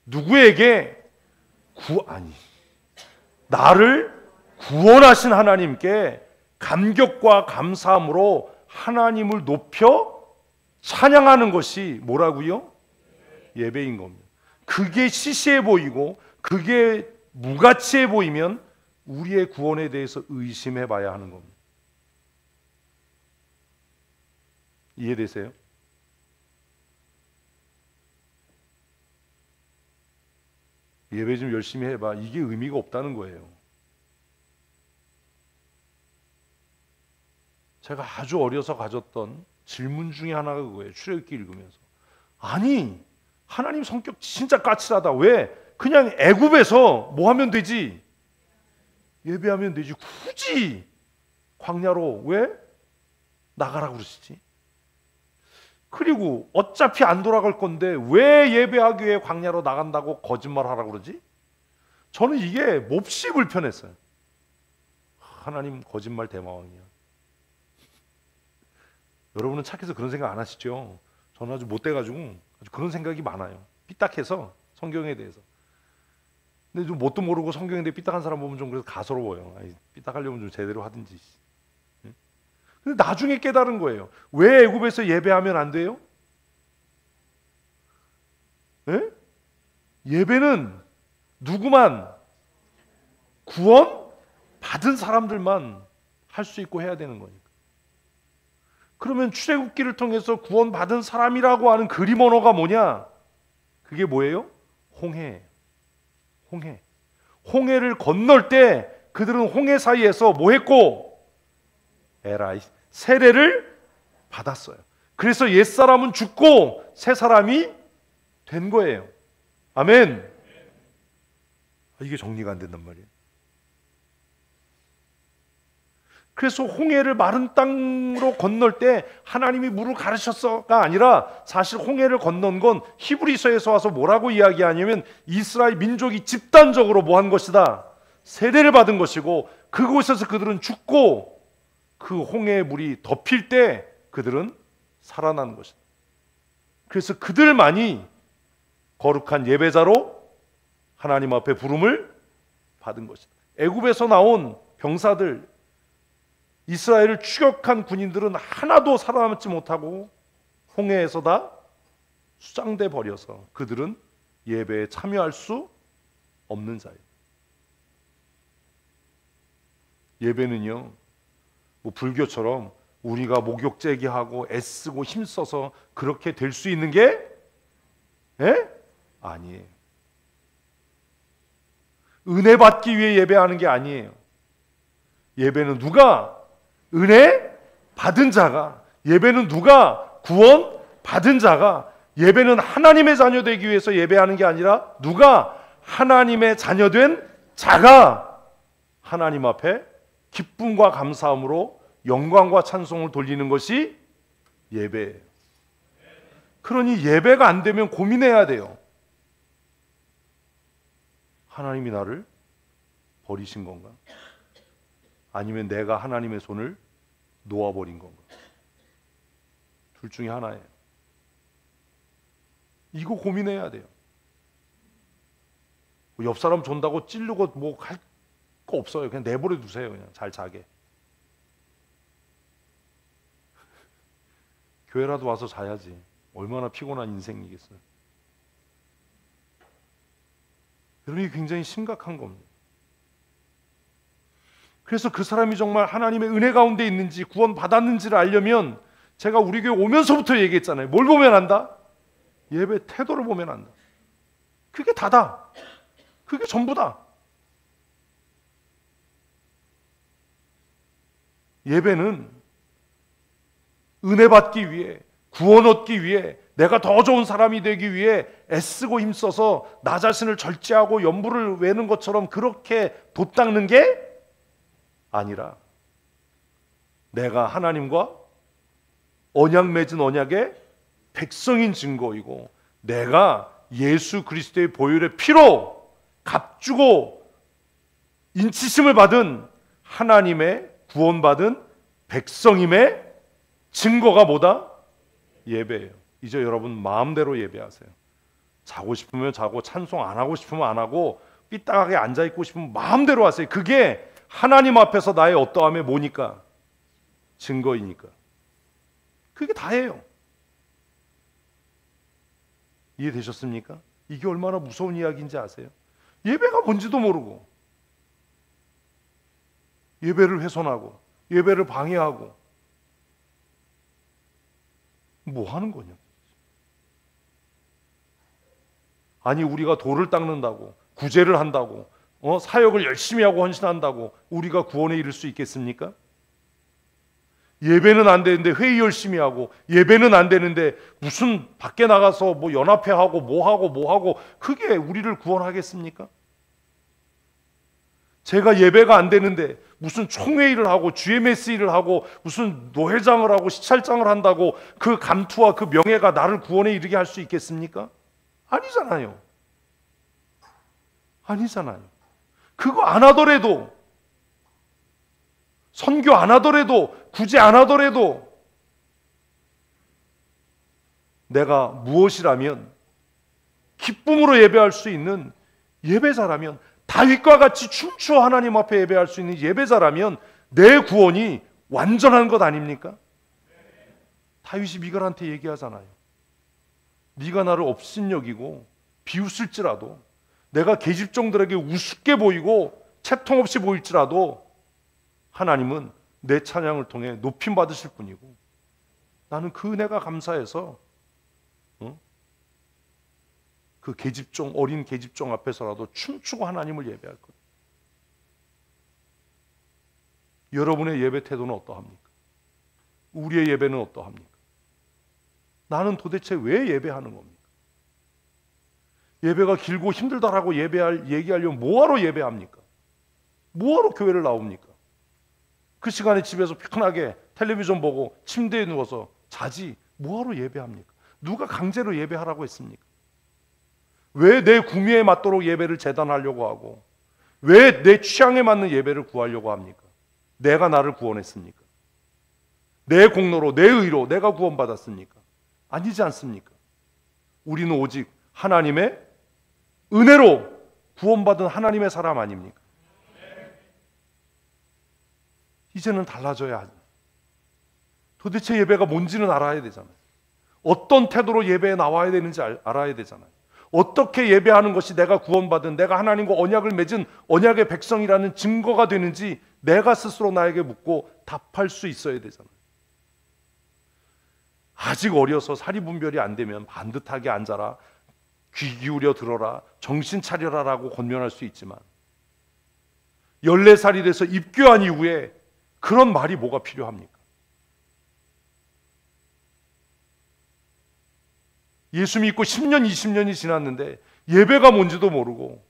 누구에게 나를 구원하신 하나님께 감격과 감사함으로 하나님을 높여 찬양하는 것이 뭐라고요? 예배인 겁니다. 그게 시시해 보이고 그게 무가치해 보이면 우리의 구원에 대해서 의심해 봐야 하는 겁니다. 이해되세요? 예배 좀 열심히 해봐. 이게 의미가 없다는 거예요. 제가 아주 어려서 가졌던 질문 중에 하나가 그거예요. 출애굽기 읽으면서. 아니, 하나님 성격 진짜 까칠하다. 왜? 그냥 애굽에서 뭐 하면 되지? 예배하면 되지. 굳이 광야로 왜 나가라고 그러시지? 그리고 어차피 안 돌아갈 건데 왜 예배하기 위해 광야로 나간다고 거짓말하라고 그러지? 저는 이게 몹시 불편했어요. 하나님 거짓말 대마왕이야. 여러분은 착해서 그런 생각 안 하시죠? 저는 아주 못돼가지고 아주 그런 생각이 많아요. 삐딱해서 성경에 대해서. 근데 좀 뭣도 모르고 성경에 대해 삐딱한 사람 보면 좀 그래서 가소로워요. 아니, 삐딱하려면 좀 제대로 하든지. 근데 나중에 깨달은 거예요. 왜 애굽에서 예배하면 안 돼요? 예? 예배는 누구만 구원 받은 사람들만 할 수 있고 해야 되는 거니까. 그러면 출애굽기를 통해서 구원 받은 사람이라고 하는 그림 언어가 뭐냐? 그게 뭐예요? 홍해. 홍해. 홍해를 건널 때 그들은 홍해 사이에서 뭐 했고? 에라이 세례를 받았어요. 그래서 옛사람은 죽고 새 사람이 된 거예요. 아멘. 이게 정리가 안 된단 말이에요. 그래서 홍해를 마른 땅으로 건널 때 하나님이 물을 가르쳤어가 아니라 사실 홍해를 건넌 건 히브리서에서 와서 뭐라고 이야기하냐면 이스라엘 민족이 집단적으로 뭐 한 것이다? 세례를 받은 것이고 그곳에서 그들은 죽고 그 홍해의 물이 덮일 때 그들은 살아난 것이다. 그래서 그들만이 거룩한 예배자로 하나님 앞에 부름을 받은 것이다. 애굽에서 나온 병사들, 이스라엘을 추격한 군인들은 하나도 살아남지 못하고 홍해에서 다 수장돼 버려서 그들은 예배에 참여할 수 없는 자예요. 예배는요, 뭐 불교처럼 우리가 목욕제기하고 애쓰고 힘써서 그렇게 될 수 있는 게 아니에요. 은혜 받기 위해 예배하는 게 아니에요. 예배는 누가 은혜 받은 자가, 예배는 누가 구원 받은 자가, 예배는 하나님의 자녀 되기 위해서 예배하는 게 아니라 누가 하나님의 자녀된 자가 하나님 앞에 기쁨과 감사함으로 영광과 찬송을 돌리는 것이 예배예요. 그러니 예배가 안 되면 고민해야 돼요. 하나님이 나를 버리신 건가? 아니면 내가 하나님의 손을 놓아버린 건가? 둘 중에 하나예요. 이거 고민해야 돼요. 옆 사람 존다고 찌르고 뭐 할 거 없어요. 그냥 내버려 두세요. 그냥 잘 자게. 교회라도 와서 자야지. 얼마나 피곤한 인생이겠어요. 여러분, 이게 굉장히 심각한 겁니다. 그래서 그 사람이 정말 하나님의 은혜 가운데 있는지 구원 받았는지를 알려면 제가 우리 교회 오면서부터 얘기했잖아요. 뭘 보면 안다? 예배 태도를 보면 안다. 그게 다다. 그게 전부다. 예배는 은혜 받기 위해, 구원 얻기 위해, 내가 더 좋은 사람이 되기 위해 애쓰고 힘써서 나 자신을 절제하고 연부를 외는 것처럼 그렇게 돛닦는 게 아니라 내가 하나님과 언약 맺은 언약의 백성인 증거이고 내가 예수 그리스도의 보혈의 피로 값주고 인치심을 받은 하나님의 구원받은 백성임의 증거가 뭐다? 예배예요. 이제 여러분 마음대로 예배하세요. 자고 싶으면 자고 찬송 안 하고 싶으면 안 하고 삐딱하게 앉아있고 싶으면 마음대로 하세요. 그게 하나님 앞에서 나의 어떠함의 뭐니까? 증거이니까. 그게 다예요. 이해되셨습니까? 이게 얼마나 무서운 이야기인지 아세요? 예배가 뭔지도 모르고 예배를 훼손하고 예배를 방해하고 뭐 하는 거냐? 아니 우리가 돌을 닦는다고 구제를 한다고 사역을 열심히 하고 헌신한다고 우리가 구원에 이를 수 있겠습니까? 예배는 안 되는데 회의 열심히 하고 예배는 안 되는데 무슨 밖에 나가서 뭐 연합회하고 뭐하고 그게 우리를 구원하겠습니까? 제가 예배가 안 되는데 무슨 총회의를 하고 GMS를 하고 무슨 노회장을 하고 시찰장을 한다고 그 감투와 그 명예가 나를 구원에 이르게 할 수 있겠습니까? 아니잖아요. 아니잖아요. 그거 안 하더라도 선교 안 하더라도 구제 안 하더라도 내가 무엇이라면 기쁨으로 예배할 수 있는 예배자라면 다윗과 같이 춤추어 하나님 앞에 예배할 수 있는 예배자라면 내 구원이 완전한 것 아닙니까? 다윗이 미갈한테 얘기하잖아요. 네가 나를 업신여기고 비웃을지라도 내가 계집종들에게 우습게 보이고 채통 없이 보일지라도 하나님은 내 찬양을 통해 높임 받으실 분이고 나는 그 은혜가 감사해서 그 계집종 어린 계집종 앞에서라도 춤추고 하나님을 예배할 것. 여러분의 예배 태도는 어떠합니까? 우리의 예배는 어떠합니까? 나는 도대체 왜 예배하는 겁니까? 예배가 길고 힘들다라고 얘기하려면 뭐하러 예배합니까? 뭐하러 교회를 나옵니까? 그 시간에 집에서 편하게 텔레비전 보고 침대에 누워서 자지 뭐하러 예배합니까? 누가 강제로 예배하라고 했습니까? 왜 내 구미에 맞도록 예배를 재단하려고 하고 왜 내 취향에 맞는 예배를 구하려고 합니까? 내가 나를 구원했습니까? 내 공로로 내 의로 내가 구원받았습니까? 아니지 않습니까? 우리는 오직 하나님의 은혜로 구원받은 하나님의 사람 아닙니까? 이제는 달라져야 하죠. 도대체 예배가 뭔지는 알아야 되잖아요. 어떤 태도로 예배에 나와야 되는지 알아야 되잖아요. 어떻게 예배하는 것이 내가 구원받은, 내가 하나님과 언약을 맺은 언약의 백성이라는 증거가 되는지 내가 스스로 나에게 묻고 답할 수 있어야 되잖아요. 아직 어려서 사리분별이 안 되면 반듯하게 앉아라, 귀 기울여 들어라, 정신 차려라 라고 권면할 수 있지만 14살이 돼서 입교한 이후에 그런 말이 뭐가 필요합니까? 예수 믿고 10년, 20년이 지났는데 예배가 뭔지도 모르고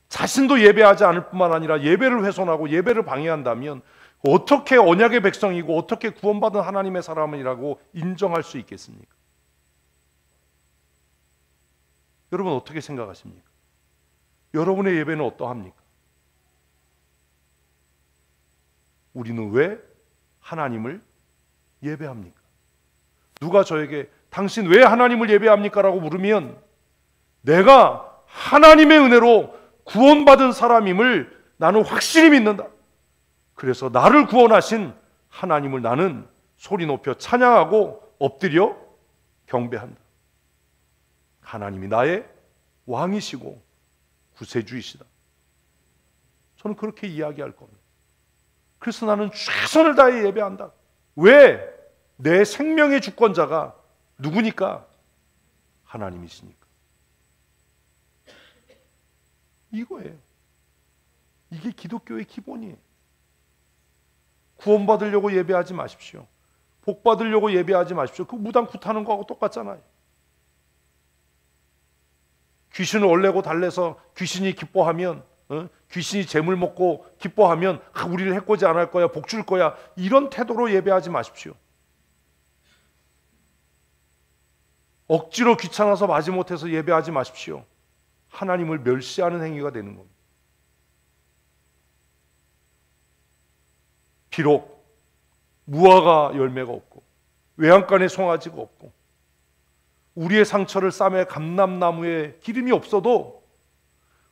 자신도 예배하지 않을 뿐만 아니라 예배를 훼손하고 예배를 방해한다면 어떻게 언약의 백성이고 어떻게 구원받은 하나님의 사람이라고 인정할 수 있겠습니까? 여러분 어떻게 생각하십니까? 여러분의 예배는 어떠합니까? 우리는 왜 하나님을 예배합니까? 누가 저에게 당신 왜 하나님을 예배합니까? 라고 물으면 내가 하나님의 은혜로 구원받은 사람임을 나는 확실히 믿는다. 그래서 나를 구원하신 하나님을 나는 소리 높여 찬양하고 엎드려 경배한다. 하나님이 나의 왕이시고 구세주이시다. 저는 그렇게 이야기할 겁니다. 그래서 나는 최선을 다해 예배한다. 왜? 내 생명의 주권자가 누구니까? 하나님이시니까. 이거예요. 이게 기독교의 기본이에요. 구원받으려고 예배하지 마십시오. 복 받으려고 예배하지 마십시오. 그 무당 굿하는 거하고 똑같잖아요. 귀신을 얼레고 달래서 귀신이 기뻐하면, 귀신이 재물 먹고 기뻐하면 우리를 해코지 안 할 거야, 복 줄 거야, 이런 태도로 예배하지 마십시오. 억지로 귀찮아서 마지못해서 예배하지 마십시오. 하나님을 멸시하는 행위가 되는 겁니다. 비록 무화과 열매가 없고 외양간에 송아지가 없고 우리의 상처를 싸매 감람나무에 기름이 없어도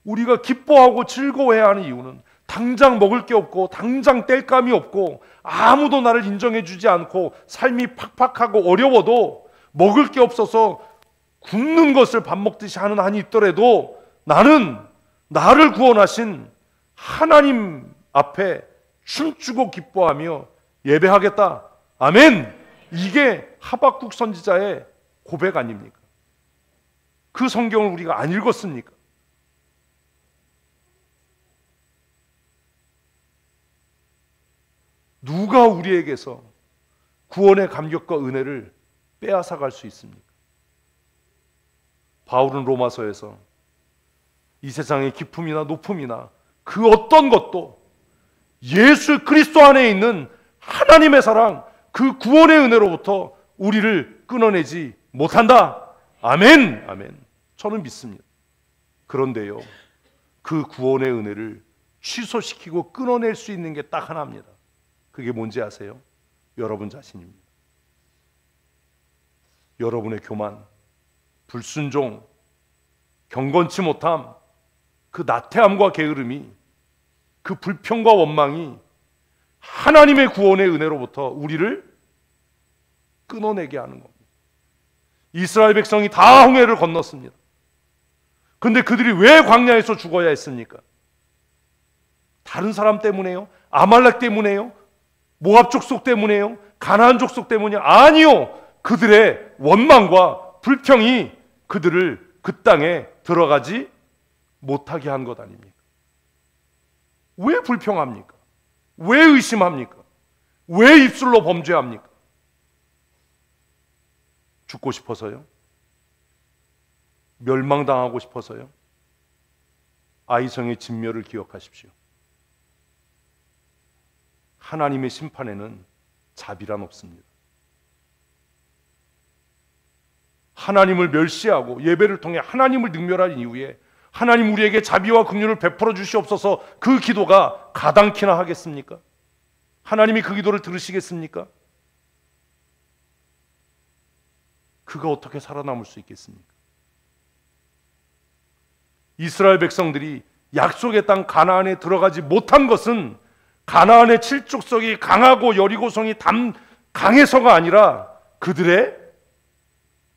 우리가 기뻐하고 즐거워해야 하는 이유는 당장 먹을 게 없고 당장 뗄감이 없고 아무도 나를 인정해 주지 않고 삶이 팍팍하고 어려워도 먹을 게 없어서 굶는 것을 밥 먹듯이 하는 한이 있더라도 나는 나를 구원하신 하나님 앞에 춤추고 기뻐하며 예배하겠다. 아멘. 이게 하박국 선지자의 고백 아닙니까? 그 성경을 우리가 안 읽었습니까? 누가 우리에게서 구원의 감격과 은혜를 빼앗아갈 수 있습니까? 바울은 로마서에서 이 세상의 기품이나 높음이나 그 어떤 것도 예수 그리스도 안에 있는 하나님의 사랑, 그 구원의 은혜로부터 우리를 끊어내지 못한다. 아멘. 아멘. 저는 믿습니다. 그런데요, 그 구원의 은혜를 취소시키고 끊어낼 수 있는 게 딱 하나입니다. 그게 뭔지 아세요? 여러분 자신입니다. 여러분의 교만, 불순종, 경건치 못함, 그 나태함과 게으름이, 그 불평과 원망이 하나님의 구원의 은혜로부터 우리를 끊어내게 하는 겁니다. 이스라엘 백성이 다 홍해를 건넜습니다. 그런데 그들이 왜 광야에서 죽어야 했습니까? 다른 사람 때문에요? 아말렉 때문에요? 모압 족속 때문에요? 가나안 족속 때문이요? 아니요. 그들의 원망과 불평이 그들을 그 땅에 들어가지 못하게 한 것 아닙니까? 왜 불평합니까? 왜 의심합니까? 왜 입술로 범죄합니까? 죽고 싶어서요? 멸망당하고 싶어서요? 아이성의 진멸을 기억하십시오. 하나님의 심판에는 자비란 없습니다. 하나님을 멸시하고 예배를 통해 하나님을 능멸한 이후에 하나님 우리에게 자비와 긍휼을 베풀어 주시옵소서, 그 기도가 가당키나 하겠습니까? 하나님이 그 기도를 들으시겠습니까? 그가 어떻게 살아남을 수 있겠습니까? 이스라엘 백성들이 약속의 땅 가나안에 들어가지 못한 것은 가나안의 칠족성이 강하고 여리고성이 강해서가 아니라 그들의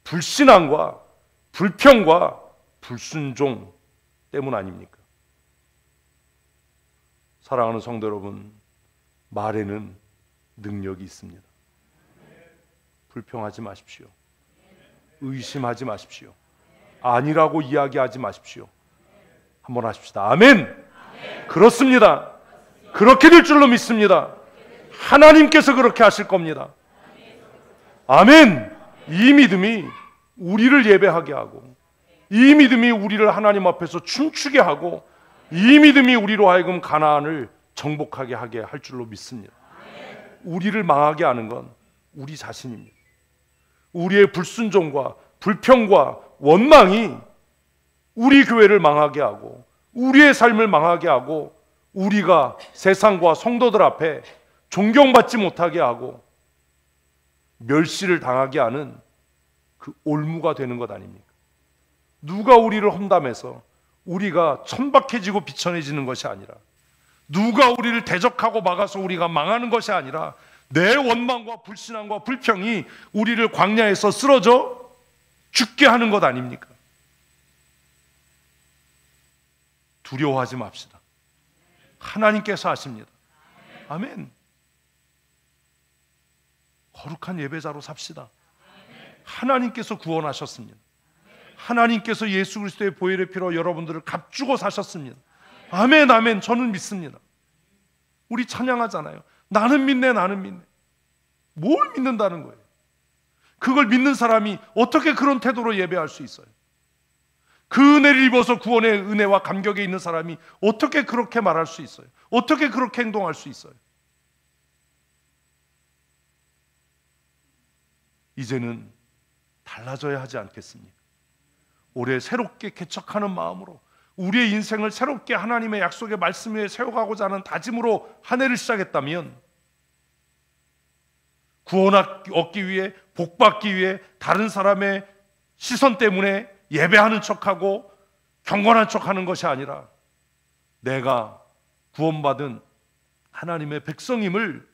불신앙과 불평과 불순종 때문 아닙니까? 사랑하는 성도 여러분, 말에는 능력이 있습니다. 불평하지 마십시오. 의심하지 마십시오. 아니라고 이야기하지 마십시오. 한번 하십시다. 아멘. 그렇습니다. 그렇게 될 줄로 믿습니다. 하나님께서 그렇게 하실 겁니다. 아멘. 이 믿음이 우리를 예배하게 하고, 이 믿음이 우리를 하나님 앞에서 춤추게 하고, 이 믿음이 우리로 하여금 가나안을 정복하게 하게 할 줄로 믿습니다. 우리를 망하게 하는 건 우리 자신입니다. 우리의 불순종과 불평과 원망이 우리 교회를 망하게 하고, 우리의 삶을 망하게 하고, 우리가 세상과 성도들 앞에 존경받지 못하게 하고 멸시를 당하게 하는 그 올무가 되는 것 아닙니까? 누가 우리를 험담해서 우리가 천박해지고 비천해지는 것이 아니라, 누가 우리를 대적하고 막아서 우리가 망하는 것이 아니라, 내 원망과 불신앙과 불평이 우리를 광야에서 쓰러져 죽게 하는 것 아닙니까? 두려워하지 맙시다. 하나님께서 하십니다. 아멘. 거룩한 예배자로 삽시다. 하나님께서 구원하셨습니다. 하나님께서 예수 그리스도의 보혈의 피로 여러분들을 값주고 사셨습니다. 아멘, 아멘. 저는 믿습니다. 우리 찬양하잖아요. 나는 믿네, 나는 믿네. 뭘 믿는다는 거예요? 그걸 믿는 사람이 어떻게 그런 태도로 예배할 수 있어요? 그 은혜를 입어서 구원의 은혜와 감격에 있는 사람이 어떻게 그렇게 말할 수 있어요? 어떻게 그렇게 행동할 수 있어요? 이제는 달라져야 하지 않겠습니까? 올해 새롭게 개척하는 마음으로 우리의 인생을 새롭게 하나님의 약속의 말씀 위에 세워가고자 하는 다짐으로 한 해를 시작했다면, 구원 얻기 위해, 복 받기 위해 다른 사람의 시선 때문에 예배하는 척하고 경건한 척하는 것이 아니라, 내가 구원받은 하나님의 백성임을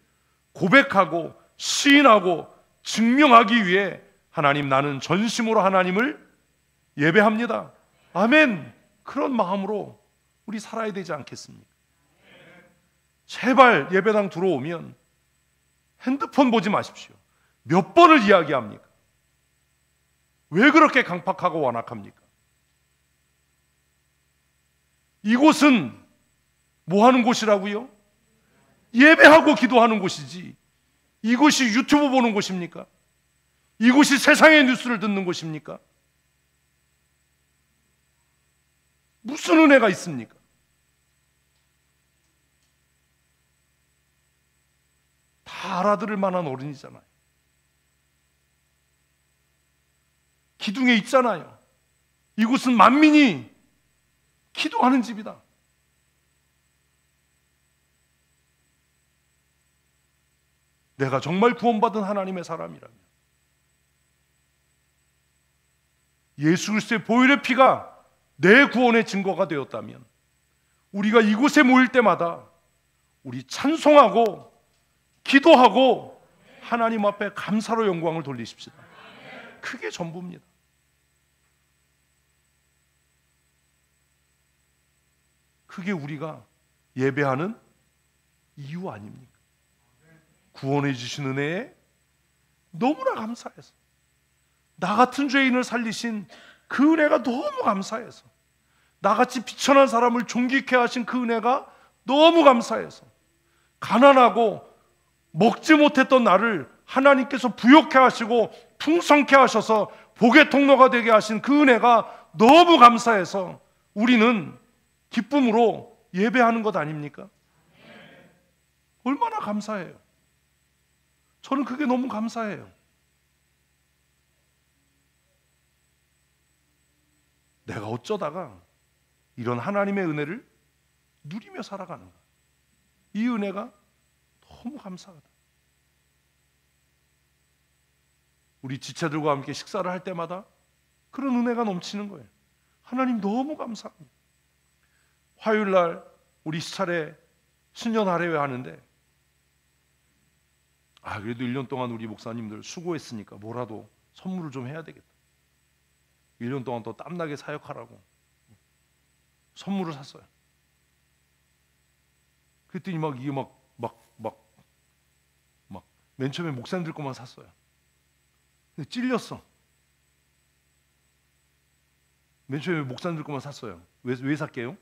고백하고 시인하고 증명하기 위해, 하나님, 나는 전심으로 하나님을 예배합니다. 아멘. 그런 마음으로 우리 살아야 되지 않겠습니까? 제발 예배당 들어오면 핸드폰 보지 마십시오. 몇 번을 이야기합니까? 왜 그렇게 강팍하고 완악합니까? 이곳은 뭐 하는 곳이라고요? 예배하고 기도하는 곳이지, 이곳이 유튜브 보는 곳입니까? 이곳이 세상의 뉴스를 듣는 곳입니까? 무슨 은혜가 있습니까? 다 알아들을 만한 어른이잖아요. 기둥에 있잖아요. 이곳은 만민이 기도하는 집이다. 내가 정말 구원받은 하나님의 사람이라면, 예수 그리스도의 보혈의 피가 내 구원의 증거가 되었다면, 우리가 이곳에 모일 때마다 우리 찬송하고 기도하고 하나님 앞에 감사로 영광을 돌리십시다. 그게 전부입니다. 그게 우리가 예배하는 이유 아닙니까? 구원해 주신 은혜에 너무나 감사해서, 나 같은 죄인을 살리신 그 은혜가 너무 감사해서, 나같이 비천한 사람을 존귀케 하신 그 은혜가 너무 감사해서, 가난하고 먹지 못했던 나를 하나님께서 부욕케 하시고 풍성케 하셔서 복의 통로가 되게 하신 그 은혜가 너무 감사해서 우리는 기쁨으로 예배하는 것 아닙니까? 얼마나 감사해요. 저는 그게 너무 감사해요. 내가 어쩌다가 이런 하나님의 은혜를 누리며 살아가는가. 이 은혜가 너무 감사하다. 우리 지체들과 함께 식사를 할 때마다 그런 은혜가 넘치는 거예요. 하나님 너무 감사합니다. 화요일 날 우리 시차례 신년 할애회 하는데, 그래도 1년 동안 우리 목사님들 수고했으니까 뭐라도 선물을 좀 해야 되겠다. 1년 동안 또 땀나게 사역하라고 선물을 샀어요. 그랬더니 막 이게 맨 처음에 목사님들 것만 샀어요. 근데 찔렸어. 맨 처음에 목사님들 것만 샀어요. 왜 샀게요?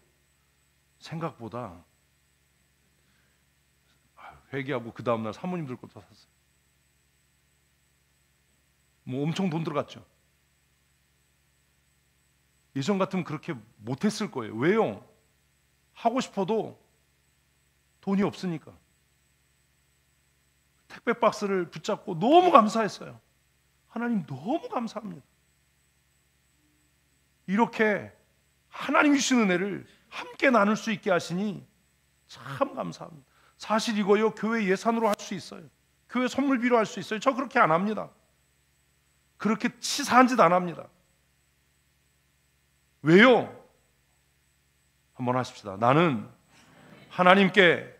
생각보다 회개하고 그 다음날 사모님들 것도 샀어요. 뭐 엄청 돈 들어갔죠. 예전 같으면 그렇게 못했을 거예요. 왜요? 하고 싶어도 돈이 없으니까. 택배 박스를 붙잡고 너무 감사했어요. 하나님 너무 감사합니다. 이렇게 하나님 주신 은혜를 함께 나눌 수 있게 하시니 참 감사합니다. 사실 이거요, 교회 예산으로 할 수 있어요. 교회 선물비로 할 수 있어요. 저 그렇게 안 합니다. 그렇게 치사한 짓 안 합니다. 왜요? 한번 하십시다. 나는 하나님께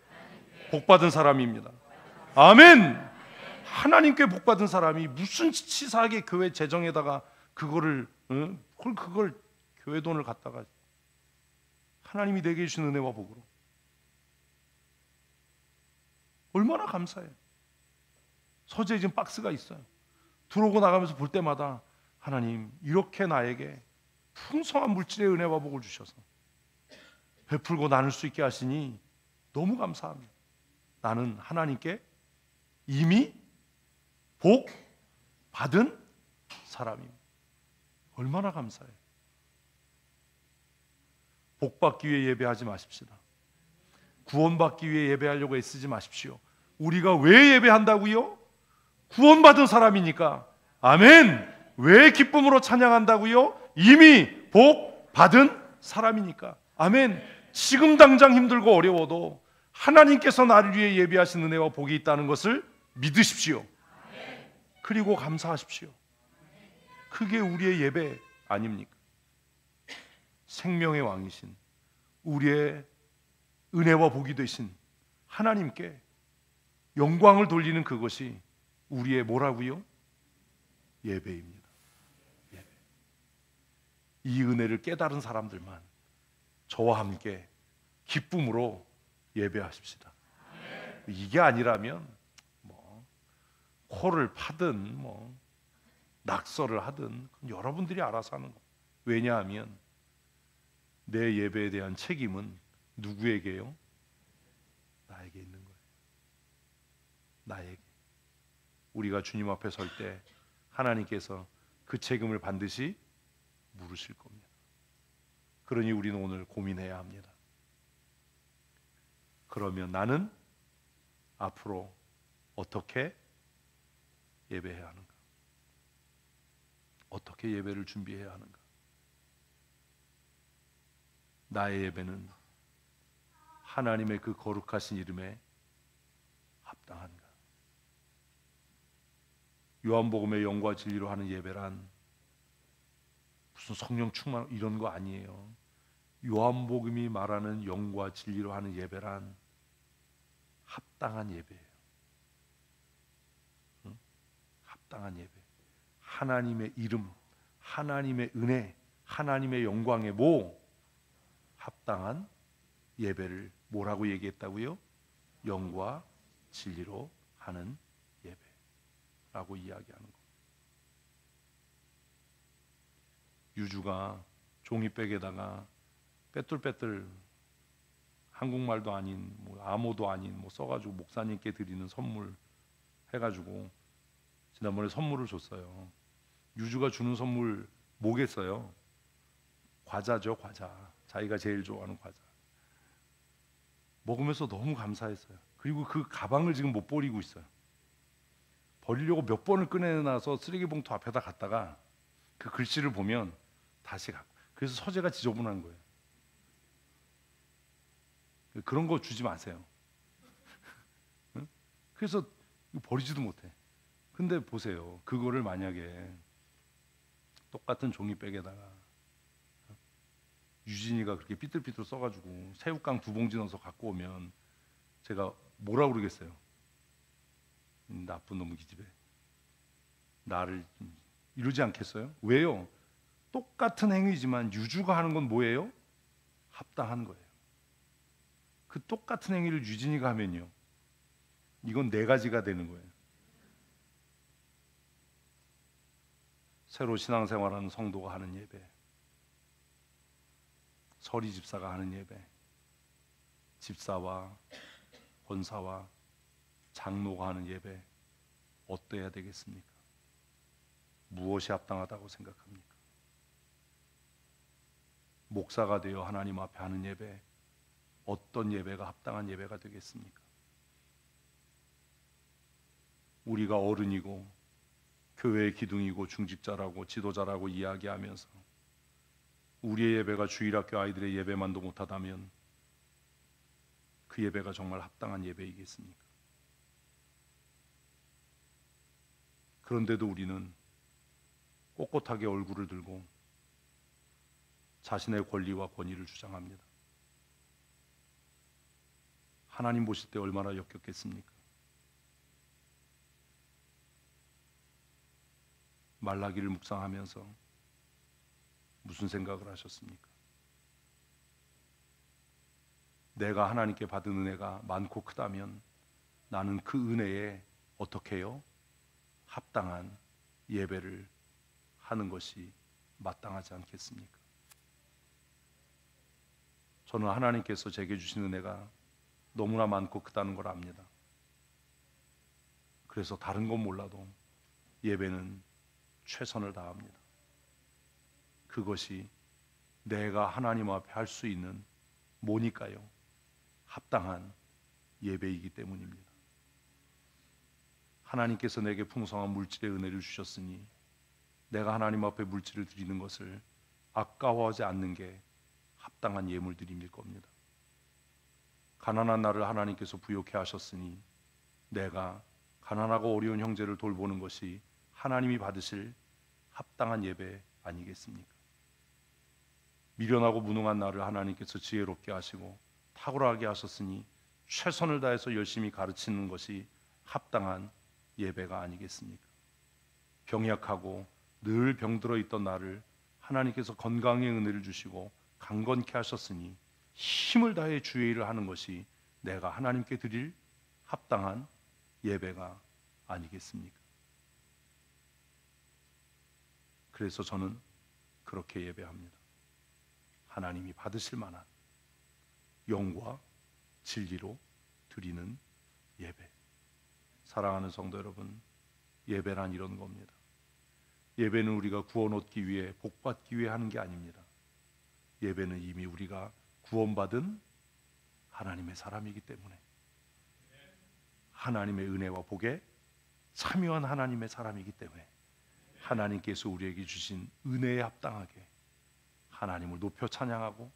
복받은 사람입니다. 아멘. 하나님께 복받은 사람이 무슨 치사하게 교회 재정에다가 그걸 교회 돈을 갖다가 하나님이 내게 주신 은혜와 복으로 얼마나 감사해요. 서재에 지금 박스가 있어요. 들어오고 나가면서 볼 때마다 하나님 이렇게 나에게 풍성한 물질의 은혜와 복을 주셔서 베풀고 나눌 수 있게 하시니 너무 감사합니다. 나는 하나님께 이미 복 받은 사람입니다. 얼마나 감사해요. 복 받기 위해 예배하지 마십시다. 구원받기 위해 예배하려고 애쓰지 마십시오. 우리가 왜 예배한다고요? 구원받은 사람이니까. 아멘. 왜 기쁨으로 찬양한다고요? 이미 복 받은 사람이니까. 아멘. 지금 당장 힘들고 어려워도 하나님께서 나를 위해 예비하신 은혜와 복이 있다는 것을 믿으십시오. 그리고 감사하십시오. 그게 우리의 예배 아닙니까? 생명의 왕이신 우리의 은혜와 복이 되신 하나님께 영광을 돌리는 그것이 우리의 뭐라고요? 예배입니다. 예배. 이 은혜를 깨달은 사람들만 저와 함께 기쁨으로 예배하십시다. 이게 아니라면 코를 파든 낙서를 하든 여러분들이 알아서 하는 거. 왜냐하면 내 예배에 대한 책임은 누구에게요? 나에게 있는 거예요. 나에게. 우리가 주님 앞에 설 때 하나님께서 그 책임을 반드시 물으실 겁니다. 그러니 우리는 오늘 고민해야 합니다. 그러면 나는 앞으로 어떻게 예배해야 하는가? 어떻게 예배를 준비해야 하는가? 나의 예배는 하나님의 그 거룩하신 이름에 합당한가? 요한복음의 영과 진리로 하는 예배란 무슨 성령 충만 이런 거 아니에요. 요한복음이 말하는 영과 진리로 하는 예배란 합당한 예배예요. 응? 합당한 예배. 하나님의 이름, 하나님의 은혜, 하나님의 영광에 합당한 예배를 뭐라고 얘기했다고요? 영과 진리로 하는 예배라고 이야기하는 거. 유주가 종이백에다가 빼뚤빼뚤 한국말도 아닌 암호도 아닌 써가지고 목사님께 드리는 선물 해가지고 지난번에 선물을 줬어요. 유주가 주는 선물 뭐겠어요? 과자죠, 과자. 자기가 제일 좋아하는 과자. 먹으면서 너무 감사했어요. 그리고 그 가방을 지금 못 버리고 있어요. 버리려고 몇 번을 꺼내놔서 쓰레기 봉투 앞에다 갖다가 그 글씨를 보면 다시 갖고. 그래서 서재가 지저분한 거예요. 그런 거 주지 마세요. 응? 그래서 버리지도 못해. 근데 보세요. 그거를 만약에 똑같은 종이백에다가 유진이가 그렇게 삐뚤삐뚤 써가지고 새우깡 2봉지 넣어서 갖고 오면 제가 뭐라 그러겠어요? 나쁜 놈의 기집애. 나를 이러지 않겠어요? 왜요? 똑같은 행위지만 유주가 하는 건 뭐예요? 합당한 거예요. 그 똑같은 행위를 유진이가 하면요, 이건 네 가지가 되는 거예요. 새로 신앙생활하는 성도가 하는 예배, 서리 집사가 하는 예배, 집사와 권사와 장로가 하는 예배, 어떠해야 되겠습니까? 무엇이 합당하다고 생각합니까? 목사가 되어 하나님 앞에 하는 예배, 어떤 예배가 합당한 예배가 되겠습니까? 우리가 어른이고 교회의 기둥이고 중직자라고 지도자라고 이야기하면서 우리의 예배가 주일학교 아이들의 예배만도 못하다면 그 예배가 정말 합당한 예배이겠습니까? 그런데도 우리는 꼿꼿하게 얼굴을 들고 자신의 권리와 권위를 주장합니다. 하나님 보실 때 얼마나 역겹겠습니까? 말라기를 묵상하면서 무슨 생각을 하셨습니까? 내가 하나님께 받은 은혜가 많고 크다면 나는 그 은혜에 어떻게 해요? 합당한 예배를 하는 것이 마땅하지 않겠습니까? 저는 하나님께서 제게 주신 은혜가 너무나 많고 크다는 걸 압니다. 그래서 다른 건 몰라도 예배는 최선을 다합니다. 그것이 내가 하나님 앞에 할 수 있는 뭐니까요? 합당한 예배이기 때문입니다. 하나님께서 내게 풍성한 물질의 은혜를 주셨으니 내가 하나님 앞에 물질을 드리는 것을 아까워하지 않는 게 합당한 예물드림일 겁니다. 가난한 나를 하나님께서 부욕해 하셨으니 내가 가난하고 어려운 형제를 돌보는 것이 하나님이 받으실 합당한 예배 아니겠습니까? 미련하고 무능한 나를 하나님께서 지혜롭게 하시고 탁월하게 하셨으니 최선을 다해서 열심히 가르치는 것이 합당한 예배가 아니겠습니까? 병약하고 늘 병들어 있던 나를 하나님께서 건강의 은혜를 주시고 강건케 하셨으니 힘을 다해 주의 일을 하는 것이 내가 하나님께 드릴 합당한 예배가 아니겠습니까? 그래서 저는 그렇게 예배합니다. 하나님이 받으실 만한 영과 진리로 드리는 예배. 사랑하는 성도 여러분, 예배란 이런 겁니다. 예배는 우리가 구원 얻기 위해 복 받기 위해 하는 게 아닙니다. 예배는 이미 우리가 구원받은 하나님의 사람이기 때문에 하나님의 은혜와 복에 참여한 하나님의 사람이기 때문에 하나님께서 우리에게 주신 은혜에 합당하게 하나님을 높여 찬양하고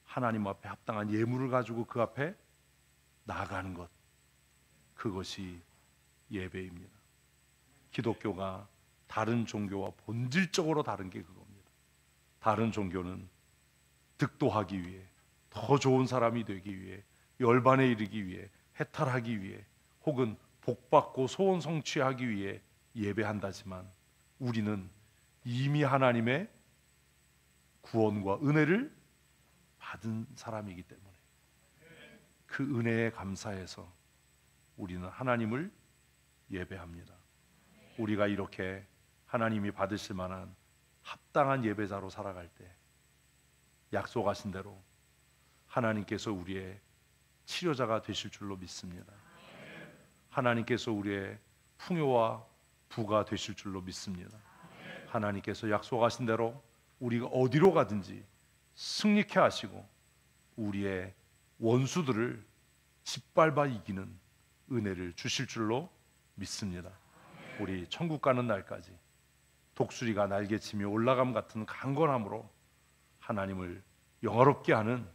하나님 앞에 합당한 예물을 가지고 그 앞에 나아가는 것, 그것이 예배입니다. 기독교가 다른 종교와 본질적으로 다른 게 그겁니다. 다른 종교는 득도하기 위해, 더 좋은 사람이 되기 위해, 열반에 이르기 위해, 해탈하기 위해, 혹은 복받고 소원 성취하기 위해 예배한다지만 우리는 이미 하나님의 구원과 은혜를 받은 사람이기 때문에 그 은혜에 감사해서 우리는 하나님을 예배합니다. 우리가 이렇게 하나님이 받으실 만한 합당한 예배자로 살아갈 때 약속하신 대로 하나님께서 우리의 치료자가 되실 줄로 믿습니다. 하나님께서 우리의 풍요와 부가 되실 줄로 믿습니다. 하나님께서 약속하신 대로 우리가 어디로 가든지 승리케 하시고 우리의 원수들을 짓밟아 이기는 은혜를 주실 줄로 믿습니다. 우리 천국 가는 날까지 독수리가 날개치며 올라감 같은 강건함으로 하나님을 영화롭게 하는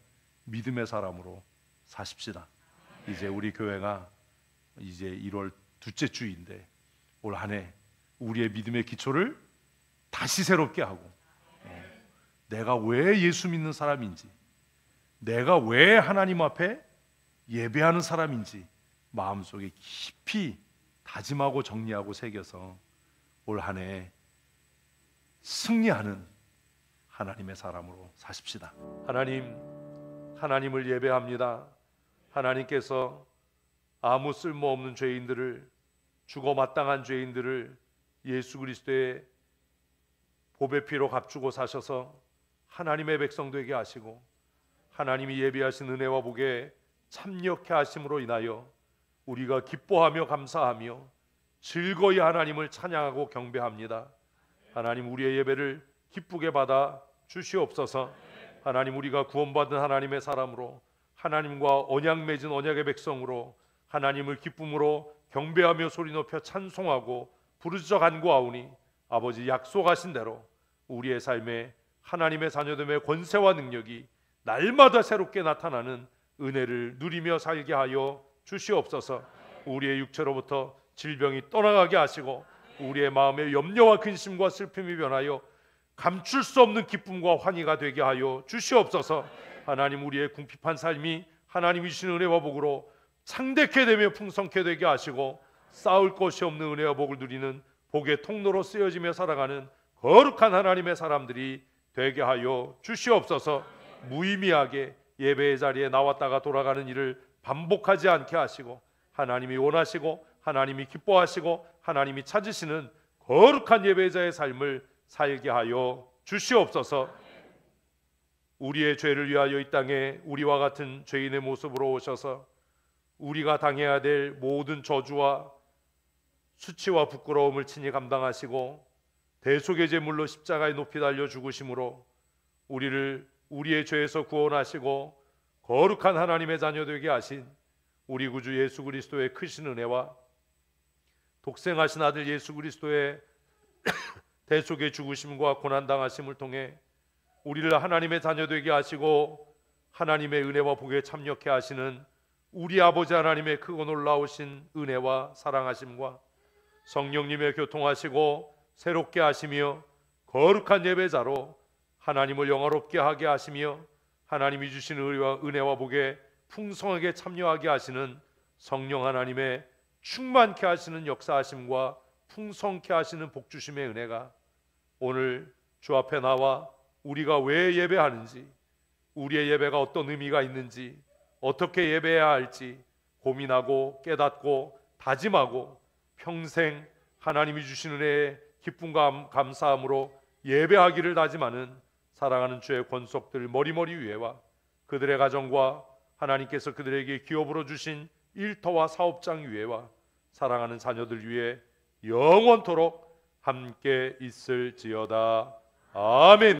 믿음의 사람으로 사십시다. 이제 우리 교회가 이제 1월 둘째 주인데 올 한 해 우리의 믿음의 기초를 다시 새롭게 하고 내가 왜 예수 믿는 사람인지, 내가 왜 하나님 앞에 예배하는 사람인지 마음속에 깊이 다짐하고 정리하고 새겨서 올 한 해 승리하는 하나님의 사람으로 사십시다. 하나님을 예배합니다. 하나님께서 아무 쓸모없는 죄인들을, 죽어 마땅한 죄인들을 예수 그리스도의 보배 피로 값주고 사셔서 하나님의 백성 되게 하시고 하나님이 예비하신 은혜와 복에 참여케 하심으로 인하여 우리가 기뻐하며 감사하며 즐거이 하나님을 찬양하고 경배합니다. 하나님, 우리의 예배를 기쁘게 받아 주시옵소서. 하나님, 우리가 구원받은 하나님의 사람으로, 하나님과 언약 맺은 언약의 백성으로 하나님을 기쁨으로 경배하며 소리 높여 찬송하고 부르짖어 간구하오니 아버지 약속하신 대로 우리의 삶에 하나님의 자녀됨의 권세와 능력이 날마다 새롭게 나타나는 은혜를 누리며 살게 하여 주시옵소서. 우리의 육체로부터 질병이 떠나가게 하시고 우리의 마음의 염려와 근심과 슬픔이 변하여 감출 수 없는 기쁨과 환희가 되게 하여 주시옵소서. 하나님, 우리의 궁핍한 삶이 하나님이 주신 은혜와 복으로 창대케 되며 풍성케 되게 하시고 쌓을 것이 없는 은혜와 복을 누리는 복의 통로로 쓰여지며 살아가는 거룩한 하나님의 사람들이 되게 하여 주시옵소서. 무의미하게 예배의 자리에 나왔다가 돌아가는 일을 반복하지 않게 하시고 하나님이 원하시고 하나님이 기뻐하시고 하나님이 찾으시는 거룩한 예배자의 삶을 살게 하여 주시옵소서. 우리의 죄를 위하여 이 땅에 우리와 같은 죄인의 모습으로 오셔서 우리가 당해야 될 모든 저주와 수치와 부끄러움을 친히 감당하시고 대속의 제물로 십자가에 높이 달려 죽으심으로 우리를 우리의 죄에서 구원하시고 거룩한 하나님의 자녀 되게 하신 우리 구주 예수 그리스도의 크신 은혜와 독생하신 아들 예수 그리스도의 대속의 죽으심과 고난당하심을 통해 우리를 하나님의 자녀 되게 하시고 하나님의 은혜와 복에 참여케 하시는 우리 아버지 하나님의 크고 놀라우신 은혜와 사랑하심과 성령님의 교통하시고 새롭게 하시며 거룩한 예배자로 하나님을 영화롭게 하게 하시며 하나님이 주신 은혜와 복에 풍성하게 참여하게 하시는 성령 하나님의 충만케 하시는 역사하심과 풍성케 하시는 복주심의 은혜가 오늘 주 앞에 나와 우리가 왜 예배하는지, 우리의 예배가 어떤 의미가 있는지, 어떻게 예배해야 할지 고민하고 깨닫고 다짐하고 평생 하나님이 주신 은혜에 기쁨과 감사함으로 예배하기를 다짐하는 사랑하는 주의 권속들 머리머리 위에와 그들의 가정과 하나님께서 그들에게 기업으로 주신 일터와 사업장 위에와 사랑하는 자녀들 위에 영원토록 함께 있을지어다. 아멘.